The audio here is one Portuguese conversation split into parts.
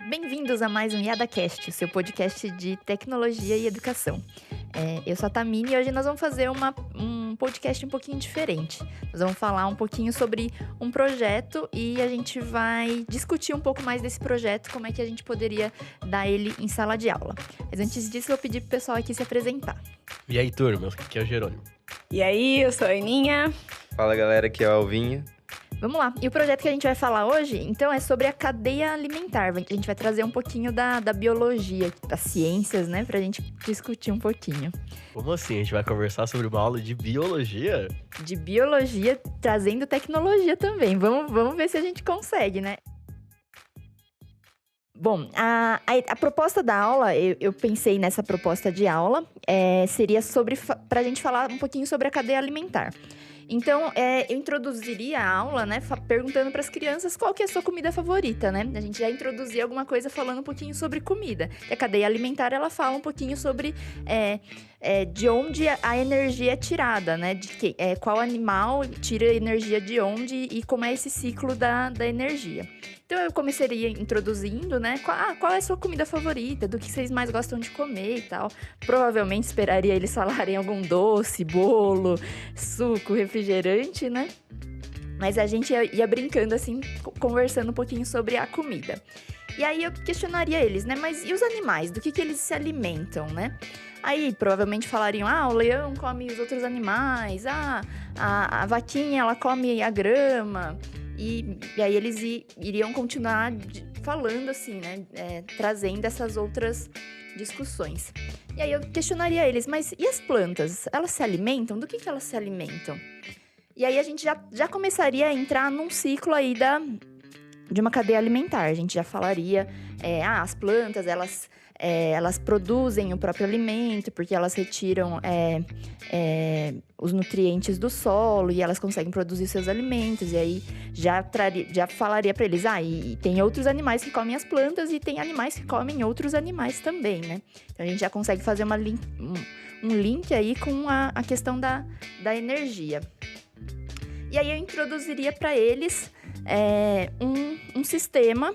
Bem-vindos a mais um IadaCast, o seu podcast de tecnologia e educação. Eu sou a Tamini e hoje nós vamos fazer um podcast um pouquinho diferente. Nós vamos falar um pouquinho sobre um projeto e a gente vai discutir um pouco mais desse projeto, como é que a gente poderia dar ele em sala de aula. Mas antes disso, eu vou pedir pro pessoal aqui se apresentar. E aí, turma, aqui é o Jerônimo. E aí, eu sou a Aninha. Fala, galera, aqui é o Alvinho. Vamos lá. E o projeto que a gente vai falar hoje, então, é sobre a cadeia alimentar. A gente vai trazer um pouquinho da biologia, das ciências, né? Pra gente discutir um pouquinho. Como assim? A gente vai conversar sobre uma aula de biologia? De biologia, trazendo tecnologia também. Vamos ver se a gente consegue, né? Bom, a proposta da aula, eu pensei nessa proposta de aula, seria pra gente falar um pouquinho sobre a cadeia alimentar. Então, eu introduziria a aula, né, perguntando para as crianças qual que é a sua comida favorita, né? A gente já introduzia alguma coisa falando um pouquinho sobre comida. E a cadeia alimentar, ela fala um pouquinho sobre de onde a energia é tirada, né? Qual animal tira a energia de onde e como é esse ciclo da energia. Então, eu começaria introduzindo, né? Qual é a sua comida favorita? Do que vocês mais gostam de comer e tal. Provavelmente esperaria eles falarem algum doce, bolo, suco, refrigerante, né? Mas a gente ia brincando, assim, conversando um pouquinho sobre a comida. E aí, eu questionaria eles, né? Mas e os animais? Do que eles se alimentam, né? Aí, provavelmente falariam, o leão come os outros animais. A vaquinha, ela come a grama. E aí eles iriam continuar falando assim, né? Trazendo essas outras discussões. E aí eu questionaria eles, mas e as plantas? Elas se alimentam? Do que elas se alimentam? E aí a gente já começaria a entrar num ciclo aí de uma cadeia alimentar. A gente já falaria, as plantas, elas produzem o próprio alimento, porque elas retiram os nutrientes do solo e elas conseguem produzir seus alimentos. E aí já falaria para eles, e tem outros animais que comem as plantas e tem animais que comem outros animais também, né? Então a gente já consegue fazer um link aí com a questão da energia. E aí eu introduziria para eles um sistema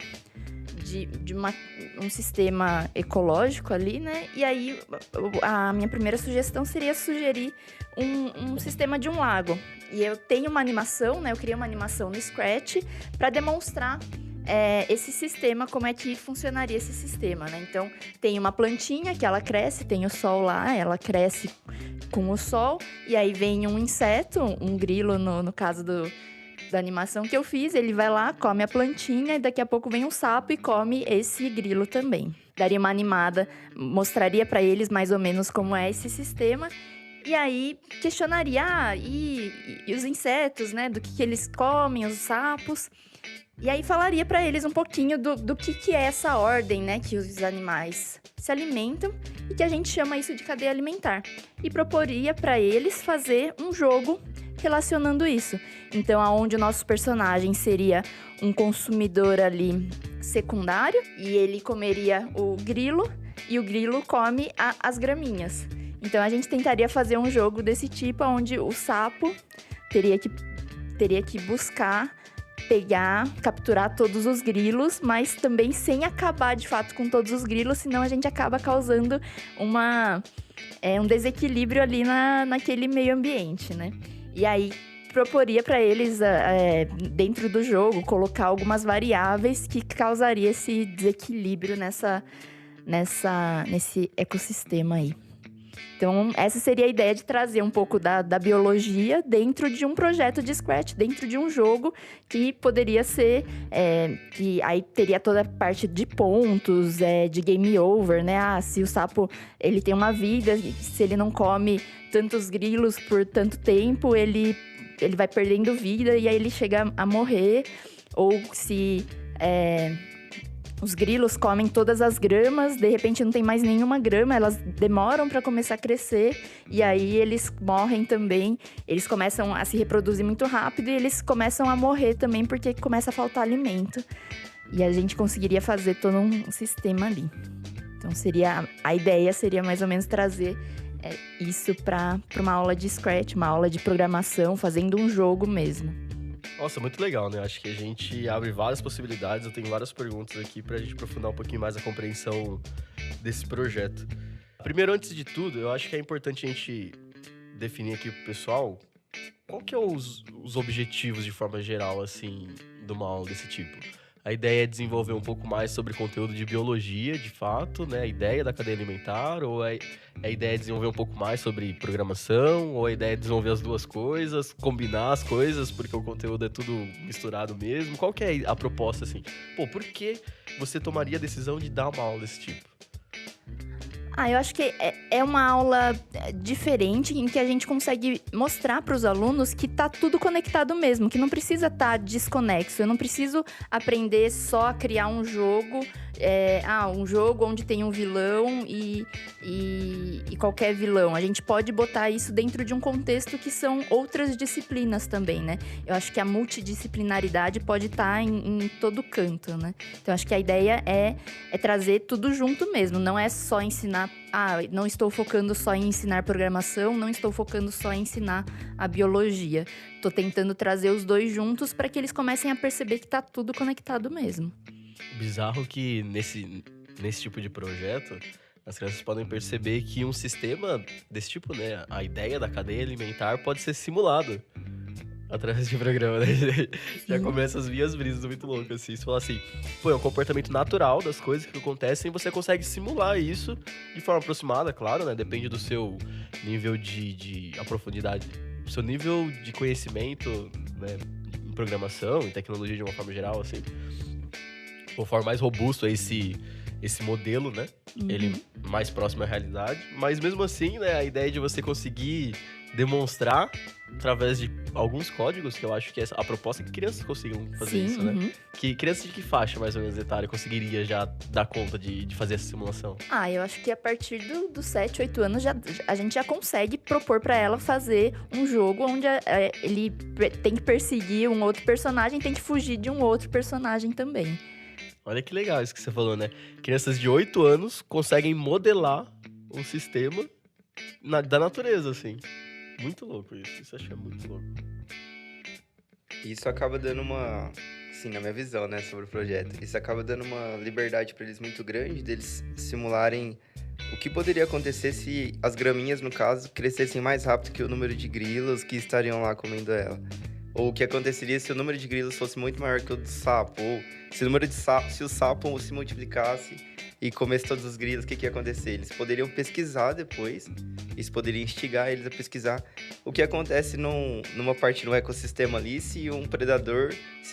um sistema ecológico ali, né? E aí, a minha primeira sugestão seria sugerir um sistema de um lago. E eu tenho uma animação, né? Eu criei uma animação no Scratch para demonstrar esse sistema, como é que funcionaria esse sistema, né? Então, tem uma plantinha que ela cresce, tem o sol lá, ela cresce com o sol, e aí vem um inseto, um grilo no caso da animação que eu fiz, ele vai lá, come a plantinha e daqui a pouco vem um sapo e come esse grilo também. Daria uma animada, mostraria para eles mais ou menos como é esse sistema e aí questionaria, e os insetos, né, do que eles comem, os sapos. E aí falaria para eles um pouquinho do que é essa ordem, né, que os animais se alimentam e que a gente chama isso de cadeia alimentar. E proporia para eles fazer um jogo relacionando isso. Então, aonde o nosso personagem seria um consumidor ali secundário e ele comeria o grilo e o grilo come as graminhas. Então, a gente tentaria fazer um jogo desse tipo, onde o sapo teria que buscar capturar todos os grilos, mas também sem acabar de fato com todos os grilos, senão a gente acaba causando um desequilíbrio ali naquele meio ambiente, né? E aí, proporia para eles, dentro do jogo, colocar algumas variáveis que causaria esse desequilíbrio nesse ecossistema aí. Então, essa seria a ideia de trazer um pouco da biologia dentro de um projeto de Scratch, dentro de um jogo que poderia ser, que aí teria toda a parte de pontos, de game over, né? Se o sapo, ele tem uma vida, se ele não come tantos grilos por tanto tempo, ele vai perdendo vida e aí ele chega a morrer. Ou se os grilos comem todas as gramas, de repente não tem mais nenhuma grama, elas demoram para começar a crescer e aí eles morrem também. Eles começam a se reproduzir muito rápido e eles começam a morrer também porque começa a faltar alimento. E a gente conseguiria fazer todo um sistema ali. Então a ideia seria mais ou menos trazer isso para uma aula de Scratch, uma aula de programação, fazendo um jogo mesmo. Nossa, muito legal, né? Acho que a gente abre várias possibilidades. Eu tenho várias perguntas aqui pra gente aprofundar um pouquinho mais a compreensão desse projeto. Primeiro, antes de tudo, eu acho que é importante a gente definir aqui pro pessoal qual que é os objetivos de forma geral, assim, de uma aula desse tipo. A ideia é desenvolver um pouco mais sobre conteúdo de biologia, de fato, né? A ideia da cadeia alimentar, ou a ideia é desenvolver um pouco mais sobre programação, ou a ideia é desenvolver as duas coisas, combinar as coisas, porque o conteúdo é tudo misturado mesmo. Qual que é a proposta, assim? Pô, por que você tomaria a decisão de dar uma aula desse tipo? Eu acho que é uma aula diferente em que a gente consegue mostrar para os alunos que tá tudo conectado mesmo, que não precisa estar desconexo. Eu não preciso aprender só a criar um jogo, um jogo onde tem um vilão e qualquer vilão. A gente pode botar isso dentro de um contexto que são outras disciplinas também, né? Eu acho que a multidisciplinaridade pode estar em todo canto, né? Então, acho que a ideia é trazer tudo junto mesmo, não é só ensinar. Não estou focando só em ensinar programação, não estou focando só em ensinar a biologia. Estou tentando trazer os dois juntos para que eles comecem a perceber que está tudo conectado mesmo. Bizarro que nesse tipo de projeto, as crianças podem perceber que um sistema desse tipo, né? A ideia da cadeia alimentar pode ser simulado através de programa, né? Já começa as minhas brisas muito loucas, assim. Você fala assim, pô, é um comportamento natural das coisas que acontecem e você consegue simular isso de forma aproximada, claro, né? Depende do seu nível de profundidade, do seu nível de conhecimento, né? Em programação, em tecnologia de uma forma geral, assim. Conforme mais robusto é esse modelo, né? Ele mais próximo à realidade. Mas mesmo assim, né? A ideia de você conseguir demonstrar através de alguns códigos, que eu acho que é a proposta que crianças consigam fazer isso, né? Que crianças de que faixa, mais ou menos, etária, conseguiria já dar conta de fazer essa simulação? Eu acho que a partir dos 7, 8 anos, a gente já consegue propor pra ela fazer um jogo onde ele tem que perseguir um outro personagem, tem que fugir de um outro personagem também. Olha que legal isso que você falou, né? Crianças de 8 anos conseguem modelar um sistema da natureza, assim. Muito louco isso. Isso eu achei muito louco. Isso acaba dando uma, assim, na minha visão, né, sobre o projeto, isso acaba dando uma liberdade para eles muito grande deles simularem o que poderia acontecer se as graminhas, no caso, crescessem mais rápido que o número de grilos que estariam lá comendo ela. Ou o que aconteceria se o número de grilos fosse muito maior que o do sapo. Ou se o sapo se multiplicasse e comesse todos os grilos, o que ia acontecer? Eles poderiam pesquisar depois. Isso poderia instigar eles a pesquisar o que acontece numa parte do ecossistema ali se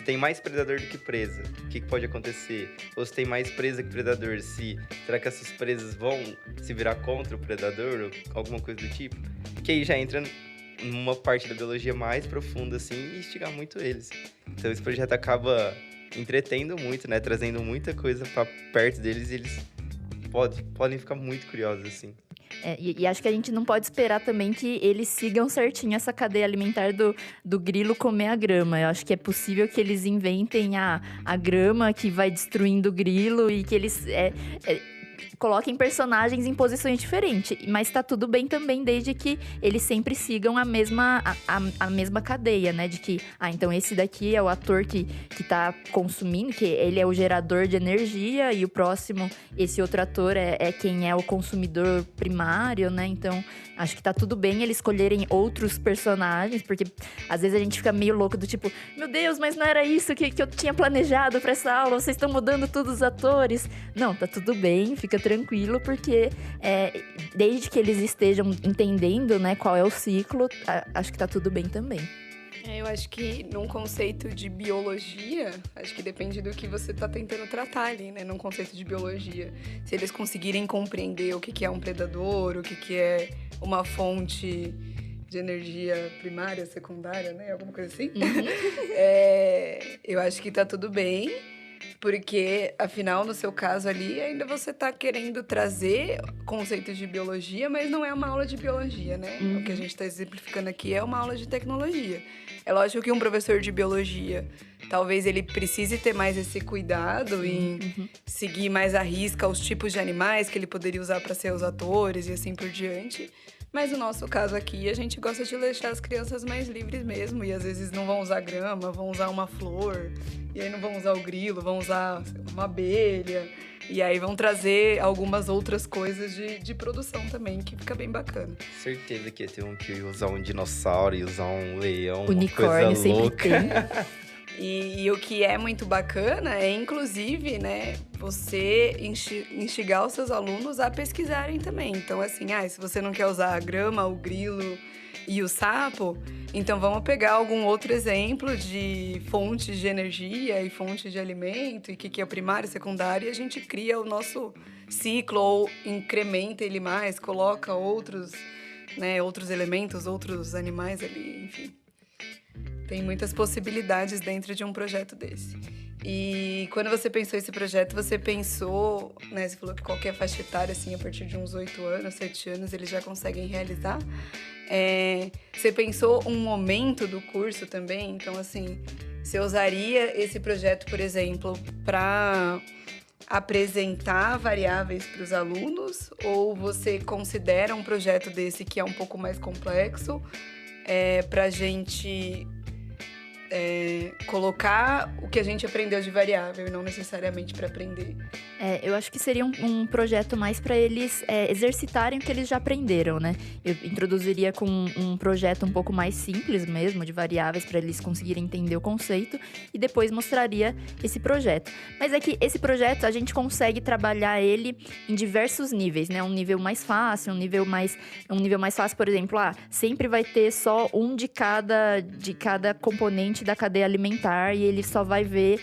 tem mais predador do que presa. O que pode acontecer? Ou se tem mais presa que predador, será que essas presas vão se virar contra o predador? Ou alguma coisa do tipo? Que aí já entra numa parte da biologia mais profunda, assim, e instigar muito eles. Então, esse projeto acaba entretendo muito, né? Trazendo muita coisa pra perto deles e eles podem ficar muito curiosos, assim. E acho que a gente não pode esperar também que eles sigam certinho essa cadeia alimentar do grilo comer a grama. Eu acho que é possível que eles inventem a grama que vai destruindo o grilo e que eles coloquem personagens em posições diferentes. Mas tá tudo bem também, desde que eles sempre sigam a mesma cadeia, né? De que, então esse daqui é o ator que tá consumindo, que ele é o gerador de energia, e o próximo, esse outro ator é quem é o consumidor primário, né? Então, acho que tá tudo bem eles escolherem outros personagens, porque às vezes a gente fica meio louco do tipo, meu Deus, mas não era isso que eu tinha planejado pra essa aula, vocês estão mudando todos os atores. Não, tá tudo bem, fica tranquilo, porque desde que eles estejam entendendo, né, qual é o ciclo, acho que tá tudo bem também. Eu acho que num conceito de biologia, acho que depende do que você tá tentando tratar ali, né? Num conceito de biologia. Se eles conseguirem compreender o que é um predador, o que é uma fonte de energia primária, secundária, né? Alguma coisa assim. Eu acho que tá tudo bem. Porque, afinal, no seu caso ali, ainda você tá querendo trazer conceitos de biologia, mas não é uma aula de biologia, né? O que a gente tá exemplificando aqui é uma aula de tecnologia. É lógico que um professor de biologia, talvez ele precise ter mais esse cuidado em seguir mais à risca os tipos de animais que ele poderia usar para ser os atores e assim por diante. Mas no nosso caso aqui, a gente gosta de deixar as crianças mais livres mesmo. E às vezes não vão usar grama, vão usar uma flor. E aí não vão usar o grilo, vão usar uma abelha. E aí vão trazer algumas outras coisas de produção também, que fica bem bacana. Certeza que ia ter um que ia usar um dinossauro, ia usar um leão, Unicórnio uma coisa sempre louca. tem. E o que é muito bacana é, inclusive, né, você instigar os seus alunos a pesquisarem também. Então, assim, se você não quer usar a grama, o grilo e o sapo, então vamos pegar algum outro exemplo de fontes de energia e fontes de alimento, e o que é primário, secundário, e a gente cria o nosso ciclo, ou incrementa ele mais, coloca outros, né, outros elementos, outros animais ali, enfim. Tem muitas possibilidades dentro de um projeto desse. E quando você pensou esse projeto, você pensou, né? Você falou que qualquer faixa etária, assim, a partir de uns 8 anos, 7 anos, eles já conseguem realizar. Você pensou um momento do curso também? Então, assim, você usaria esse projeto, por exemplo, para apresentar variáveis para os alunos? Ou você considera um projeto desse que é um pouco mais complexo para a gente colocar o que a gente aprendeu de variável e não necessariamente para aprender? Eu acho que seria um projeto mais para eles exercitarem o que eles já aprenderam, né? Eu introduziria com um projeto um pouco mais simples mesmo, de variáveis, para eles conseguirem entender o conceito, e depois mostraria esse projeto. Mas é que esse projeto, a gente consegue trabalhar ele em diversos níveis, né? Um nível mais fácil, um nível mais fácil, por exemplo, sempre vai ter só um de cada componente da cadeia alimentar, e ele só vai ver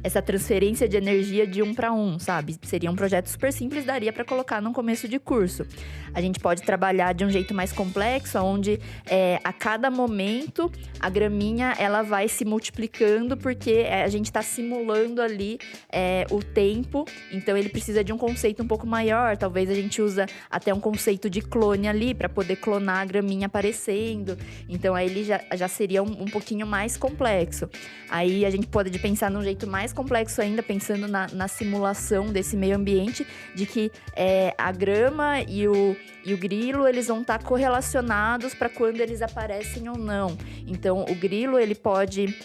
essa transferência de energia de 1 para 1, sabe? Seria um projeto super simples, daria para colocar no começo de curso. A gente pode trabalhar de um jeito mais complexo, onde a cada momento a graminha ela vai se multiplicando, porque a gente está simulando ali o tempo, então ele precisa de um conceito um pouco maior. Talvez a gente usa até um conceito de clone ali, para poder clonar a graminha aparecendo. Então aí ele já seria um pouquinho mais complexo. Aí a gente pode pensar num jeito mais complexo ainda, pensando na simulação desse meio ambiente, de que a grama e o grilo, eles vão estar correlacionados para quando eles aparecem ou não. Então, o grilo, ele pode...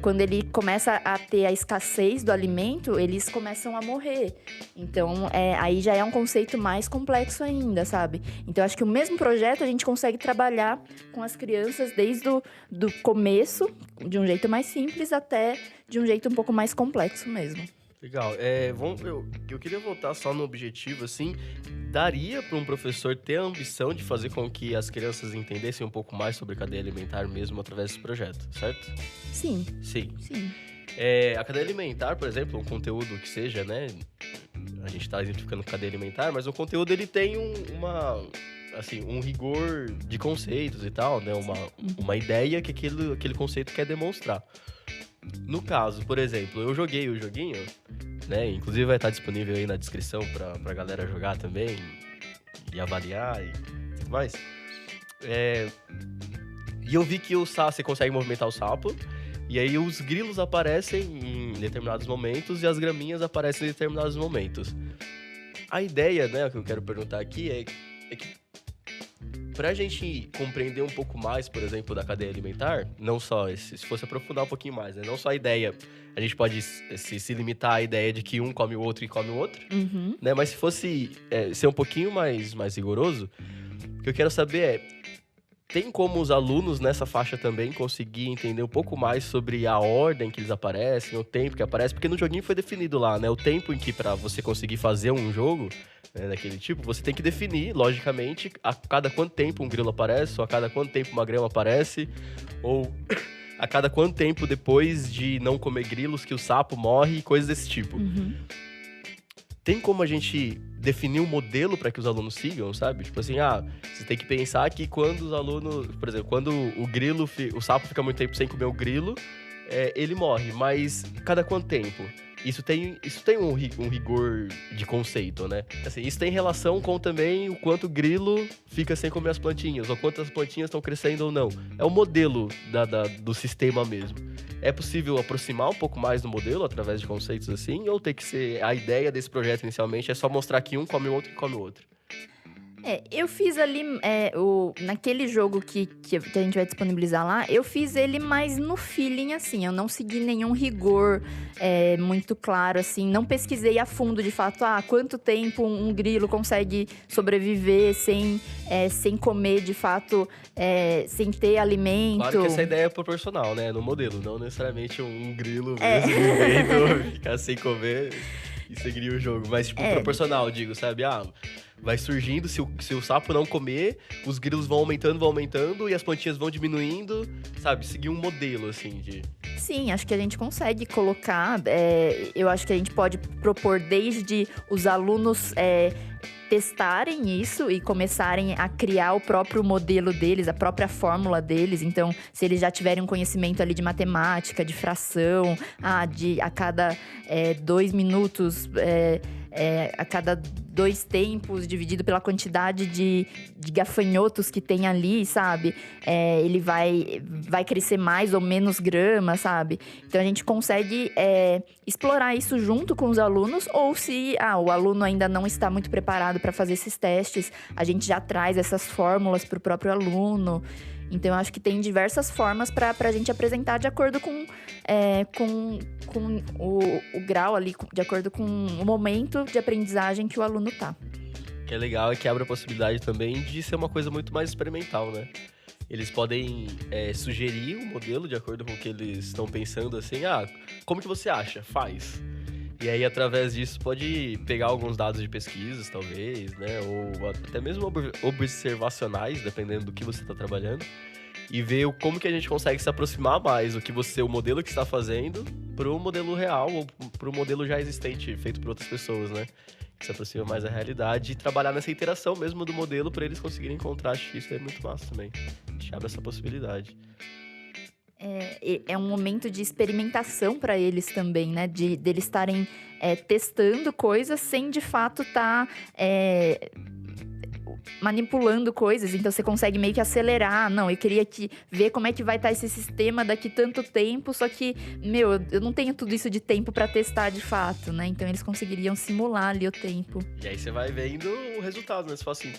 quando ele começa a ter a escassez do alimento, eles começam a morrer. Então, aí já é um conceito mais complexo ainda, sabe? Então, acho que o mesmo projeto a gente consegue trabalhar com as crianças desde do começo, de um jeito mais simples, até de um jeito um pouco mais complexo mesmo. Legal. Eu queria voltar só no objetivo, assim. Daria para um professor ter a ambição de fazer com que as crianças entendessem um pouco mais sobre cadeia alimentar mesmo através desse projeto, certo? Sim. Sim. Sim. A cadeia alimentar, por exemplo, um conteúdo que seja, né? A gente está exemplificando cadeia alimentar, mas o conteúdo ele tem um rigor de conceitos e tal, né? Uma ideia que aquele conceito quer demonstrar. No caso, por exemplo, eu joguei o joguinho, né? Inclusive vai estar disponível aí na descrição pra galera jogar também e avaliar e tudo mais. E eu vi que você consegue movimentar o sapo, e aí os grilos aparecem em determinados momentos e as graminhas aparecem em determinados momentos. A ideia, né, que eu quero perguntar aqui é que pra gente compreender um pouco mais, por exemplo, da cadeia alimentar, não só, se fosse aprofundar um pouquinho mais, né? Não só a ideia, a gente pode se limitar à ideia de que um come o outro e come o outro, Uhum. né? Mas se fosse ser um pouquinho mais rigoroso, o que eu quero saber tem como os alunos nessa faixa também conseguir entender um pouco mais sobre a ordem que eles aparecem, o tempo que aparece, porque no joguinho foi definido lá, né? O tempo em que pra você conseguir fazer um jogo, né, daquele tipo, você tem que definir, logicamente, a cada quanto tempo um grilo aparece, ou a cada quanto tempo uma grama aparece, ou a cada quanto tempo depois de não comer grilos que o sapo morre, e coisas desse tipo. Uhum. Tem como a gente definir um modelo para que os alunos sigam, sabe? Tipo assim, você tem que pensar que quando os alunos... Por exemplo, quando o sapo fica muito tempo sem comer o grilo, ele morre. Mas cada quanto tempo? Isso tem um rigor de conceito, né? Assim, isso tem relação com também o quanto o grilo fica sem comer as plantinhas, ou quantas plantinhas estão crescendo ou não. É o modelo do sistema mesmo. É possível aproximar um pouco mais do modelo através de conceitos assim? Ou tem que ser... A ideia desse projeto inicialmente é só mostrar que um come o outro e come o outro? Eu fiz ali, naquele jogo que a gente vai disponibilizar lá, eu fiz ele mais no feeling, assim. Eu não segui nenhum rigor muito claro, assim. Não pesquisei a fundo, de fato, quanto tempo um grilo consegue sobreviver sem comer, de fato, sem ter alimento. Claro que essa ideia é proporcional, né? No modelo, não necessariamente um grilo mesmo vivendo, ficar sem comer e seguir o jogo. Mas, tipo, proporcional, digo, sabe? Vai surgindo, se o sapo não comer, os grilos vão aumentando e as plantinhas vão diminuindo, sabe? Seguir um modelo, assim, de... Sim, acho que a gente consegue colocar. Eu acho que a gente pode propor desde os alunos testarem isso e começarem a criar o próprio modelo deles, a própria fórmula deles. Então, se eles já tiverem um conhecimento ali de matemática, de fração, a cada 2 minutos, a cada 2 tempos, dividido pela quantidade de gafanhotos que tem ali, sabe? Ele vai crescer mais ou menos grama, sabe? Então, a gente consegue explorar isso junto com os alunos, ou se o aluno ainda não está muito preparado para fazer esses testes, a gente já traz essas fórmulas para o próprio aluno. Então, eu acho que tem diversas formas para a gente apresentar de acordo com o grau ali, de acordo com o momento de aprendizagem que o aluno tá. O que é legal é que abre a possibilidade também de ser uma coisa muito mais experimental, né? Eles podem sugerir um modelo de acordo com o que eles estão pensando, assim, como que você acha? Faz. E aí, através disso, pode pegar alguns dados de pesquisas, talvez, né? Ou até mesmo observacionais, dependendo do que você está trabalhando. E ver como que a gente consegue se aproximar mais do que o modelo que está fazendo, para o modelo real ou para o modelo já existente, feito por outras pessoas, né? Que se aproxima mais da realidade e trabalhar nessa interação mesmo do modelo para eles conseguirem encontrar. Acho que isso é muito massa também. A gente abre essa possibilidade. É um momento de experimentação para eles também, né? Deles estarem testando coisas sem, de fato, estar manipulando coisas. Então, você consegue meio que acelerar. Não, eu queria ver como é que vai estar esse sistema daqui tanto tempo. Só que, eu não tenho tudo isso de tempo para testar, de fato, né? Então, eles conseguiriam simular ali o tempo. E aí, você vai vendo o resultado, né? Você fala assim,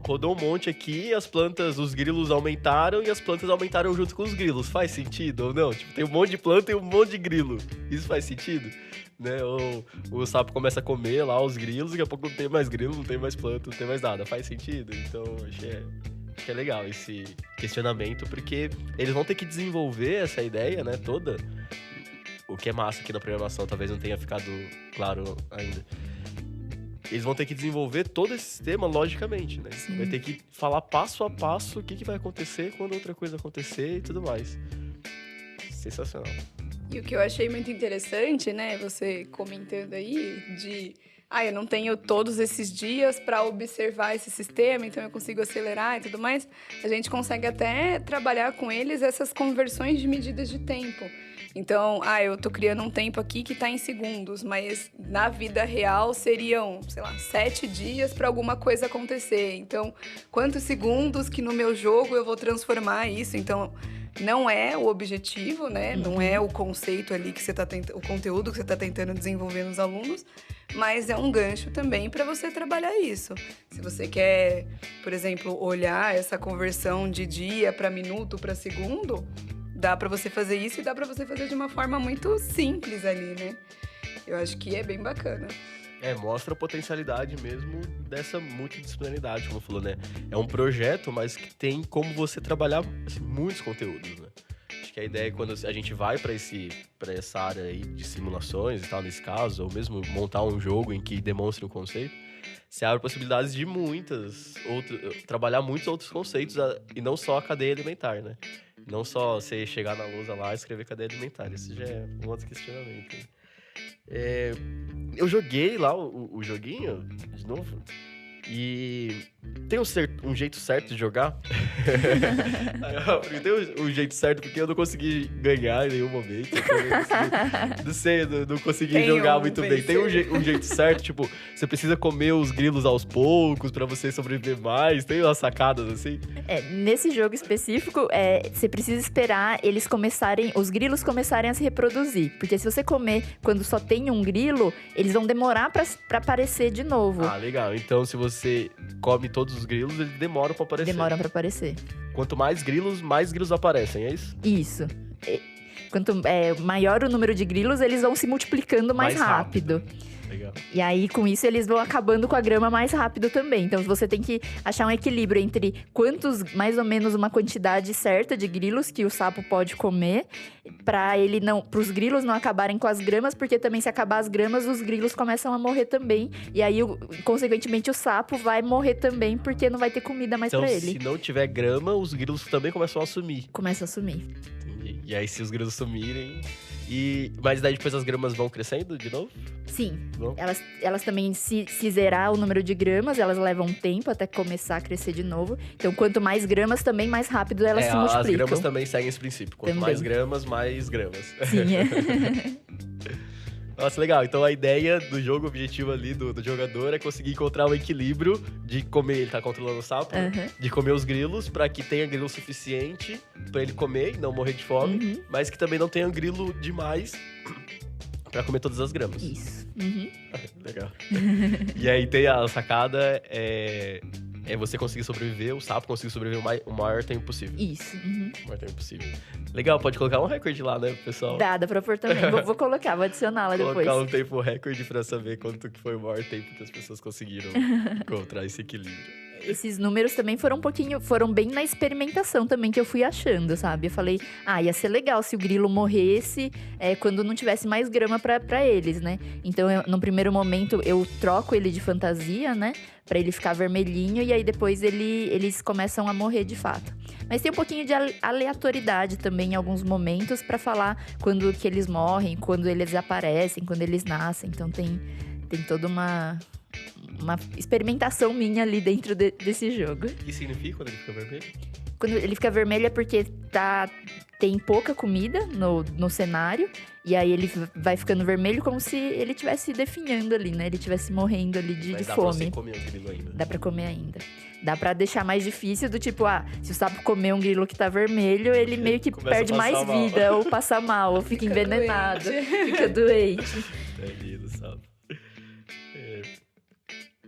rodou um monte aqui, os grilos aumentaram e as plantas aumentaram junto com os grilos. Faz sentido ou não? Tipo, tem um monte de planta e um monte de grilo. Isso faz sentido? Né? Ou o sapo começa a comer lá os grilos, daqui a pouco não tem mais grilo, não tem mais planta, não tem mais nada. Faz sentido? Então, acho que é legal esse questionamento, porque eles vão ter que desenvolver essa ideia, né, toda. O que é massa aqui na programação, talvez não tenha ficado claro ainda. Eles vão ter que desenvolver todo esse sistema logicamente, né? Sim. Vai ter que falar passo a passo o que vai acontecer quando outra coisa acontecer e tudo mais. Sensacional. E o que eu achei muito interessante, né? Você comentando aí eu não tenho todos esses dias para observar esse sistema, então eu consigo acelerar e tudo mais. A gente consegue até trabalhar com eles essas conversões de medidas de tempo. Então, eu tô criando um tempo aqui que tá em segundos, mas na vida real seriam, 7 dias para alguma coisa acontecer. Então, quantos segundos que no meu jogo eu vou transformar isso? Então, não é o objetivo, né? Não é o conceito ali que você tá o conteúdo que você tá tentando desenvolver nos alunos, mas é um gancho também para você trabalhar isso. Se você quer, por exemplo, olhar essa conversão de dia para minuto para segundo, dá para você fazer isso e dá para você fazer de uma forma muito simples ali, né? Eu acho que é bem bacana. Mostra a potencialidade mesmo dessa multidisciplinaridade, como falou, né? É um projeto, mas que tem como você trabalhar muitos conteúdos, né? Acho que a ideia é quando a gente vai para essa área aí de simulações e tal, nesse caso, ou mesmo montar um jogo em que demonstre um conceito, você abre possibilidades de trabalhar muitos outros conceitos, e não só a cadeia alimentar, né? Não só você chegar na lousa lá e escrever cadeia alimentar. Isso já é um outro questionamento. Eu joguei lá o joguinho, de novo, e tem um jeito certo de jogar? Tem um jeito certo porque eu não consegui ganhar em nenhum momento. Não consegui jogar muito bem. Tem um jeito certo, tipo, você precisa comer os grilos aos poucos pra você sobreviver mais. Tem umas sacadas assim? Nesse jogo específico, você precisa esperar os grilos começarem a se reproduzir. Porque se você comer quando só tem um grilo, eles vão demorar pra aparecer de novo. Legal. Então, você come todos os grilos, eles demoram pra aparecer. Demoram pra aparecer. Quanto mais grilos aparecem, é isso? Isso. Quanto maior o número de grilos, eles vão se multiplicando mais rápido. Legal. E aí, com isso, eles vão acabando com a grama mais rápido também. Então, você tem que achar um equilíbrio entre mais ou menos uma quantidade certa de grilos que o sapo pode comer, para os grilos não acabarem com as gramas, porque também se acabar as gramas, os grilos começam a morrer também. E aí, consequentemente, o sapo vai morrer também, porque não vai ter comida mais Então, pra ele. se não tiver grama, os grilos também começam a sumir. Começa a sumir. Entendi. E aí, se os grilos sumirem... Mas daí depois as gramas vão crescendo de novo? Sim. Bom. Elas também, se zerar o número de gramas, elas levam um tempo até começar a crescer de novo. Então, quanto mais gramas, também mais rápido elas se multiplicam. As gramas também seguem esse princípio. Quanto Também. mais gramas, mais gramas. Sim, Nossa, legal. Então a ideia do jogo, o objetivo ali do jogador é conseguir encontrar um equilíbrio de comer, ele tá controlando o sapo, né? Uhum. De comer os grilos pra que tenha grilo suficiente pra ele comer e não morrer de fome, mas que também não tenha grilo demais pra comer todas as gramas. Isso. Uhum. Legal. E aí tem a sacada, é você conseguir sobreviver, o sapo conseguir sobreviver o maior tempo possível. Isso. Uhum. O maior tempo possível. Legal, pode colocar um recorde lá, né, pessoal? Dá pra pôr também. Vou colocar, vou adicionar lá depois. Colocar um tempo recorde pra saber quanto que foi o maior tempo que as pessoas conseguiram encontrar esse equilíbrio. Esses números também foram bem na experimentação também que eu fui achando, sabe? Eu falei, ia ser legal se o grilo morresse quando não tivesse mais grama pra eles, né? Então, no primeiro momento, eu troco ele de fantasia, né? Pra ele ficar vermelhinho e aí depois eles começam a morrer de fato. Mas tem um pouquinho de aleatoriedade também em alguns momentos pra falar quando que eles morrem, quando eles aparecem, quando eles nascem. Então, tem toda uma experimentação minha ali dentro desse jogo. O que significa quando ele fica vermelho? Quando ele fica vermelho é porque tem pouca comida no cenário. E aí ele vai ficando vermelho como se ele estivesse definhando ali, né? Ele estivesse morrendo ali de Mas dá fome. Pra você comer o grilo ainda. Dá pra comer ainda. Dá pra deixar mais difícil do tipo, se o sapo comer um grilo que tá vermelho, ele meio que perde mais mal. vida, ou passa mal, ou fica envenenado, fica doente. Tadinho do sapo.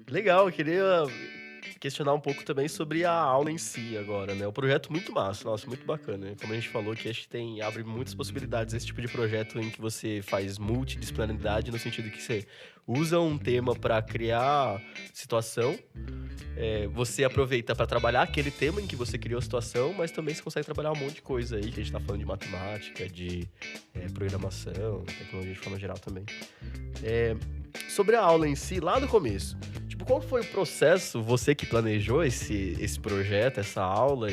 Legal, eu queria questionar um pouco também sobre a aula em si agora, né? O projeto muito massa, nossa, muito bacana. Como a gente falou, que acho que abre muitas possibilidades esse tipo de projeto em que você faz multidisciplinaridade, no sentido que você usa um tema para criar situação, você aproveita para trabalhar aquele tema em que você criou a situação, mas também você consegue trabalhar um monte de coisa aí, que a gente tá falando de matemática, de programação, tecnologia de forma geral também. Sobre a aula em si, lá no começo, tipo, qual foi o processo, você que planejou esse projeto, essa aula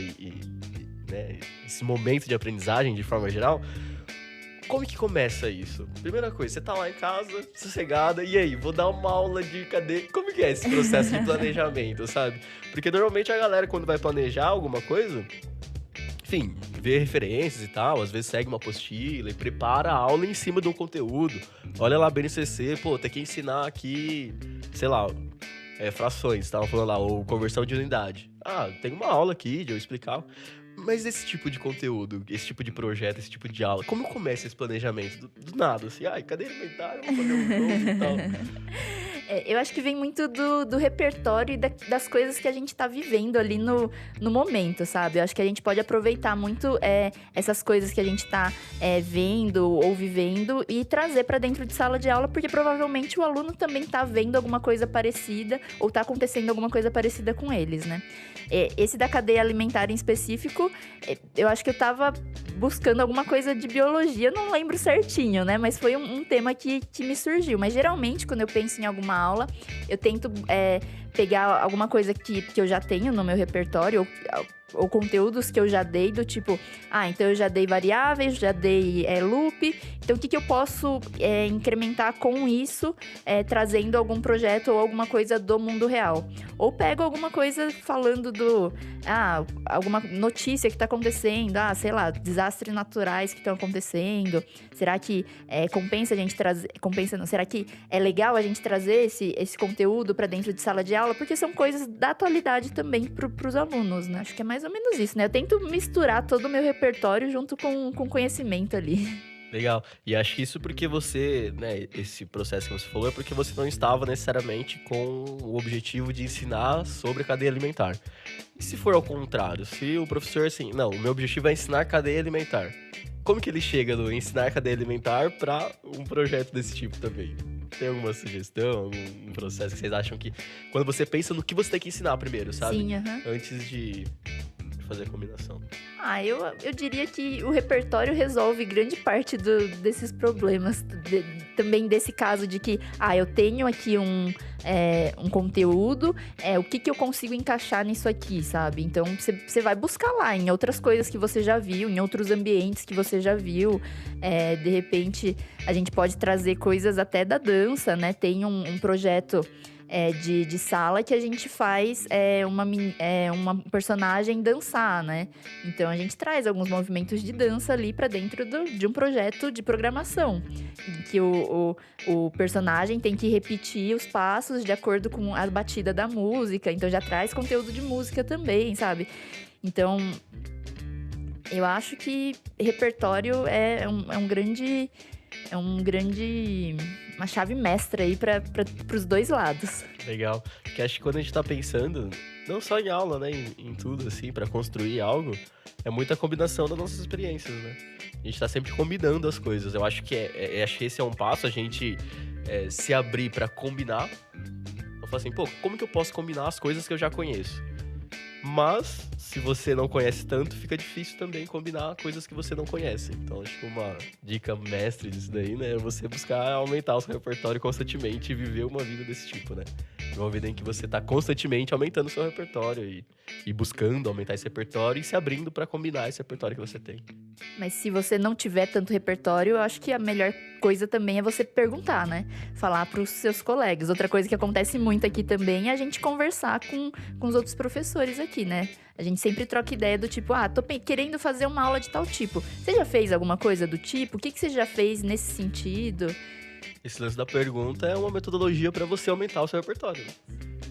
né, esse momento de aprendizagem de forma geral, como que começa isso? Primeira coisa, você tá lá em casa, sossegada, e aí, vou dar uma aula de cadê? Como que é esse processo de planejamento, sabe? Porque normalmente a galera, quando vai planejar alguma coisa, enfim, vê referências e tal, às vezes segue uma apostila e prepara a aula em cima de um conteúdo. Olha lá, BNCC, tem que ensinar aqui, sei lá, frações, estavam falando lá, ou conversão de unidade. Tem uma aula aqui de eu explicar. Mas esse tipo de conteúdo, esse tipo de projeto, esse tipo de aula, como começa esse planejamento? Do nada, assim, cadê elementar? Vamos fazer um jogo e tal. Eu acho que vem muito do repertório e das coisas que a gente tá vivendo ali no momento, sabe? Eu acho que a gente pode aproveitar muito essas coisas que a gente tá vendo ou vivendo e trazer pra dentro de sala de aula, porque provavelmente o aluno também tá vendo alguma coisa parecida ou tá acontecendo alguma coisa parecida com eles, né? Esse da cadeia alimentar em específico, eu acho que eu tava buscando alguma coisa de biologia, eu não lembro certinho, né? Mas foi um tema que me surgiu. Mas geralmente, quando eu penso em alguma aula, eu tento pegar alguma coisa que eu já tenho no meu repertório, ou conteúdos que eu já dei, do tipo, então eu já dei variáveis, já dei loop, então o que eu posso incrementar com isso, trazendo algum projeto ou alguma coisa do mundo real. Ou pego alguma coisa falando alguma notícia que está acontecendo, sei lá, desastres naturais que estão acontecendo, será que compensa a gente trazer, será que é legal a gente trazer esse conteúdo para dentro de sala de aula, porque são coisas da atualidade também para os alunos, né? Acho que é mais ou menos isso, né? Eu tento misturar todo o meu repertório junto com conhecimento ali. Legal. E acho que isso porque você, né, esse processo que você falou é porque você não estava necessariamente com o objetivo de ensinar sobre a cadeia alimentar. E se for ao contrário, se o professor, assim, não, o meu objetivo é ensinar cadeia alimentar. Como que ele chega do ensinar cadeia alimentar para um projeto desse tipo também? Tem alguma sugestão, algum processo que vocês acham que... Quando você pensa no que você tem que ensinar primeiro, sabe? Sim, aham. Antes de fazer a combinação. Eu diria que o repertório resolve grande parte desses problemas. Também desse caso de que, eu tenho aqui um conteúdo, o que eu consigo encaixar nisso aqui, sabe? Então, você vai buscar lá em outras coisas que você já viu, em outros ambientes que você já viu. De repente, a gente pode trazer coisas até da dança, né? Tem um projeto... de sala que a gente faz uma personagem dançar, né? Então a gente traz alguns movimentos de dança ali pra dentro de um projeto de programação, em que o personagem tem que repetir os passos de acordo com a batida da música. Então já traz conteúdo de música também, sabe? Então eu acho que repertório é uma chave mestra aí para os dois lados. Legal. Porque acho que quando a gente tá pensando, não só em aula, né, em tudo, assim, para construir algo, é muita combinação das nossas experiências, né? A gente tá sempre combinando as coisas. Eu acho que acho que esse é um passo, a gente se abrir para combinar. Eu falo assim, como que eu posso combinar as coisas que eu já conheço? Mas, se você não conhece tanto, fica difícil também combinar coisas que você não conhece. Então, acho que uma dica mestre disso daí, né, é você buscar aumentar o seu repertório constantemente e viver uma vida desse tipo, né? Uma vida em que você tá constantemente aumentando o seu repertório e buscando aumentar esse repertório e se abrindo para combinar esse repertório que você tem. Mas se você não tiver tanto repertório, eu acho que a melhor coisa também é você perguntar, né? Falar para os seus colegas. Outra coisa que acontece muito aqui também é a gente conversar com os outros professores aqui, né? A gente sempre troca ideia do tipo, tô querendo fazer uma aula de tal tipo. Você já fez alguma coisa do tipo? O que você já fez nesse sentido? Esse lance da pergunta é uma metodologia para você aumentar o seu repertório, né?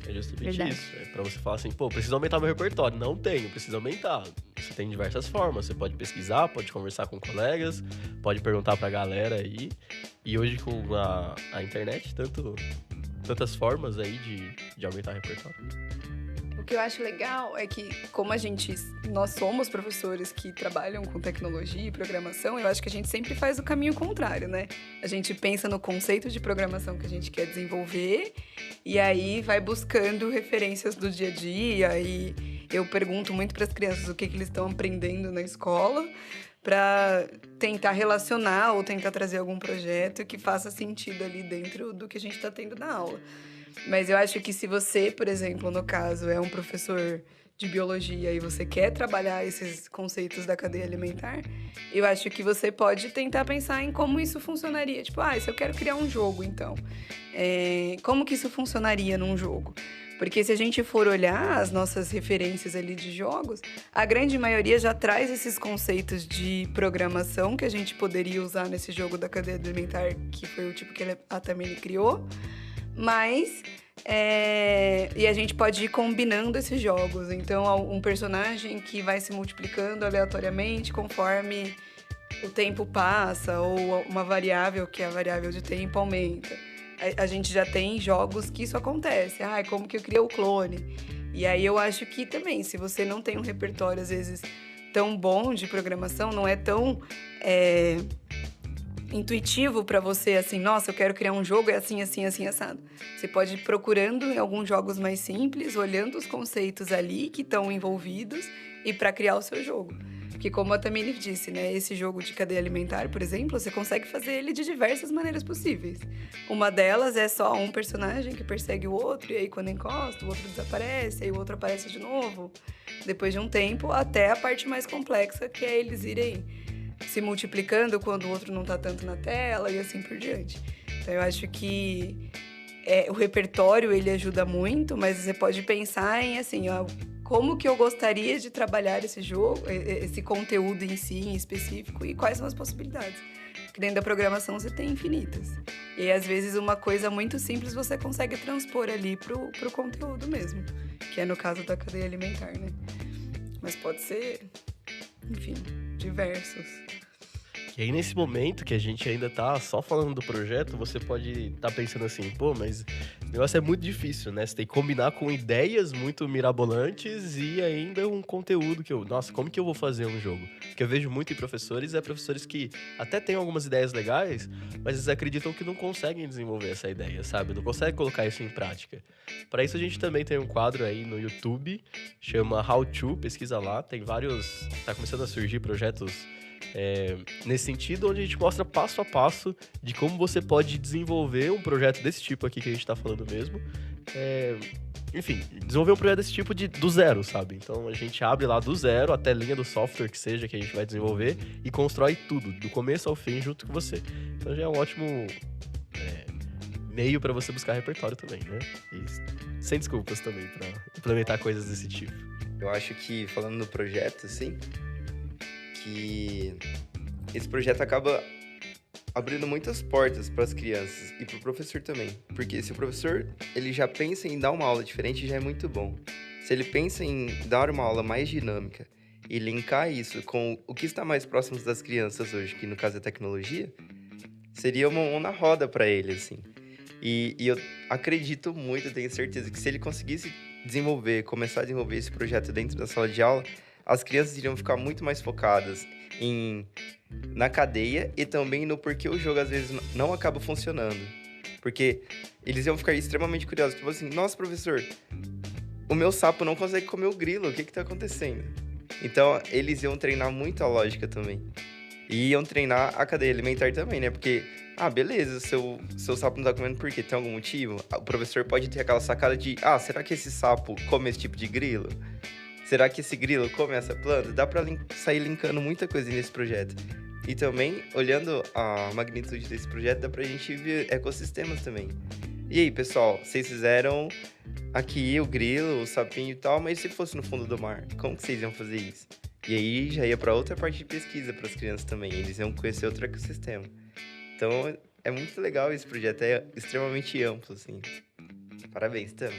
É justamente Verdade. isso. É pra você falar assim, preciso aumentar meu repertório. Não tenho, preciso aumentar. Você tem diversas formas. Você pode pesquisar, pode conversar com colegas, pode perguntar pra galera aí. E hoje com a internet, tantas formas aí de aumentar o repertório. O que eu acho legal é que, como nós somos professores que trabalham com tecnologia e programação, eu acho que a gente sempre faz o caminho contrário, né? A gente pensa no conceito de programação que a gente quer desenvolver e aí vai buscando referências do dia a dia. E eu pergunto muito para as crianças o que eles estão aprendendo na escola para tentar relacionar ou tentar trazer algum projeto que faça sentido ali dentro do que a gente está tendo na aula. Mas eu acho que se você, por exemplo, no caso, é um professor de biologia e você quer trabalhar esses conceitos da cadeia alimentar, eu acho que você pode tentar pensar em como isso funcionaria. Tipo, se eu quero criar um jogo, então, como que isso funcionaria num jogo? Porque se a gente for olhar as nossas referências ali de jogos, a grande maioria já traz esses conceitos de programação que a gente poderia usar nesse jogo da cadeia alimentar, que foi o tipo que a Tamini criou. Mas, e a gente pode ir combinando esses jogos. Então, um personagem que vai se multiplicando aleatoriamente conforme o tempo passa, ou uma variável, que é a variável de tempo, aumenta. A gente já tem jogos que isso acontece. Como que eu criei o clone? E aí eu acho que também, se você não tem um repertório, às vezes, tão bom de programação, não é tão... intuitivo para você, assim, nossa, eu quero criar um jogo, é assim, assim, assim, assado. Você pode ir procurando em alguns jogos mais simples, olhando os conceitos ali que estão envolvidos e para criar o seu jogo. Porque como a Tamini disse, né, esse jogo de cadeia alimentar, por exemplo, você consegue fazer ele de diversas maneiras possíveis. Uma delas é só um personagem que persegue o outro, e aí quando encosta, o outro desaparece, aí o outro aparece de novo. Depois de um tempo, até a parte mais complexa, que é eles irem se multiplicando quando o outro não tá tanto na tela e assim por diante. Então eu acho que o repertório ele ajuda muito, mas você pode pensar em assim, como que eu gostaria de trabalhar esse jogo, esse conteúdo em si, em específico, e quais são as possibilidades. Porque dentro da programação você tem infinitas. E às vezes uma coisa muito simples você consegue transpor ali pro conteúdo mesmo, que é no caso da cadeia alimentar, né? Mas pode ser, enfim, diversos. E aí, nesse momento que a gente ainda tá só falando do projeto, você pode estar pensando assim, pô, mas o negócio é muito difícil, né? Você tem que combinar com ideias muito mirabolantes e ainda um conteúdo que nossa, como que eu vou fazer um jogo? Porque eu vejo muito em professores que até têm algumas ideias legais, mas eles acreditam que não conseguem desenvolver essa ideia, sabe? Não conseguem colocar isso em prática. Para isso, a gente também tem um quadro aí no YouTube, chama How To, pesquisa lá, tem vários... Tá começando a surgir projetos nesse sentido, onde a gente mostra passo a passo de como você pode desenvolver um projeto desse tipo aqui que a gente tá falando mesmo. Enfim, desenvolver um projeto desse tipo do zero, sabe? Então a gente abre lá do zero a telinha do software que seja que a gente vai desenvolver e constrói tudo, do começo ao fim, junto com você. Então já é um ótimo meio para você buscar repertório também, né? E sem desculpas também para implementar coisas desse tipo. Eu acho que, falando no projeto, assim, que esse projeto acaba abrindo muitas portas para as crianças e para o professor também. Porque se o professor ele já pensa em dar uma aula diferente, já é muito bom. Se ele pensa em dar uma aula mais dinâmica e linkar isso com o que está mais próximo das crianças hoje, que no caso é tecnologia, seria uma mão na roda para ele, assim. E eu acredito muito, tenho certeza que se ele conseguisse começar a desenvolver esse projeto dentro da sala de aula, as crianças iriam ficar muito mais focadas na cadeia e também no porquê o jogo às vezes não acaba funcionando. Porque eles iam ficar extremamente curiosos, tipo assim, nossa, professor, o meu sapo não consegue comer o grilo, o que tá acontecendo? Então, eles iam treinar muito a lógica também. E iam treinar a cadeia alimentar também, né? Porque, beleza, seu sapo não tá comendo por quê? Tem algum motivo? O professor pode ter aquela sacada de, será que esse sapo come esse tipo de grilo? Será que esse grilo come essa planta? Dá pra sair linkando muita coisa nesse projeto. E também, olhando a magnitude desse projeto, dá pra gente ver ecossistemas também. E aí, pessoal, vocês fizeram aqui o grilo, o sapinho e tal, mas se fosse no fundo do mar, como que vocês iam fazer isso? E aí já ia pra outra parte de pesquisa para as crianças também, eles iam conhecer outro ecossistema. Então, é muito legal esse projeto, é extremamente amplo, assim. Parabéns, Tami.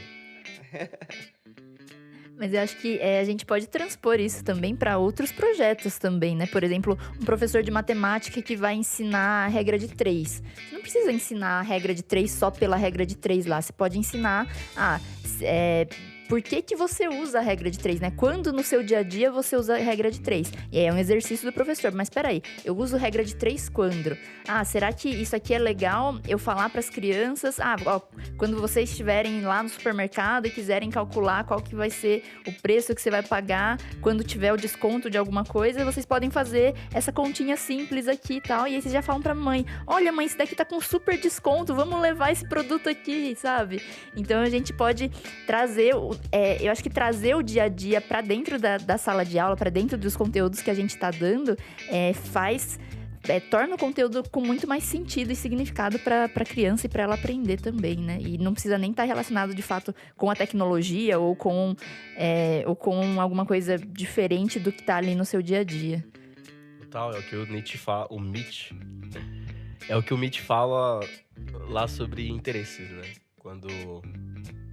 Mas eu acho que a gente pode transpor isso também para outros projetos também, né? Por exemplo, um professor de matemática que vai ensinar a regra de 3. Você não precisa ensinar a regra de 3 só pela regra de 3 lá. Você pode ensinar por que você usa a regra de 3, né? Quando no seu dia a dia você usa a regra de 3. E aí é um exercício do professor. Mas peraí, eu uso regra de 3 quando? Será que isso aqui é legal eu falar para as crianças? Quando vocês estiverem lá no supermercado e quiserem calcular qual que vai ser o preço que você vai pagar quando tiver o desconto de alguma coisa, vocês podem fazer essa continha simples aqui e tal. E aí vocês já falam pra mãe, olha mãe, esse daqui tá com super desconto, vamos levar esse produto aqui, sabe? Então a gente pode trazer... eu acho que trazer o dia a dia para dentro da sala de aula, para dentro dos conteúdos que a gente tá dando, torna o conteúdo com muito mais sentido e significado para a criança e para ela aprender também, né? E não precisa nem estar relacionado, de fato, com a tecnologia ou com alguma coisa diferente do que tá ali no seu dia a dia. Total, é o que o Nietzsche fala, é o que o Nietzsche fala lá sobre interesses, né? Quando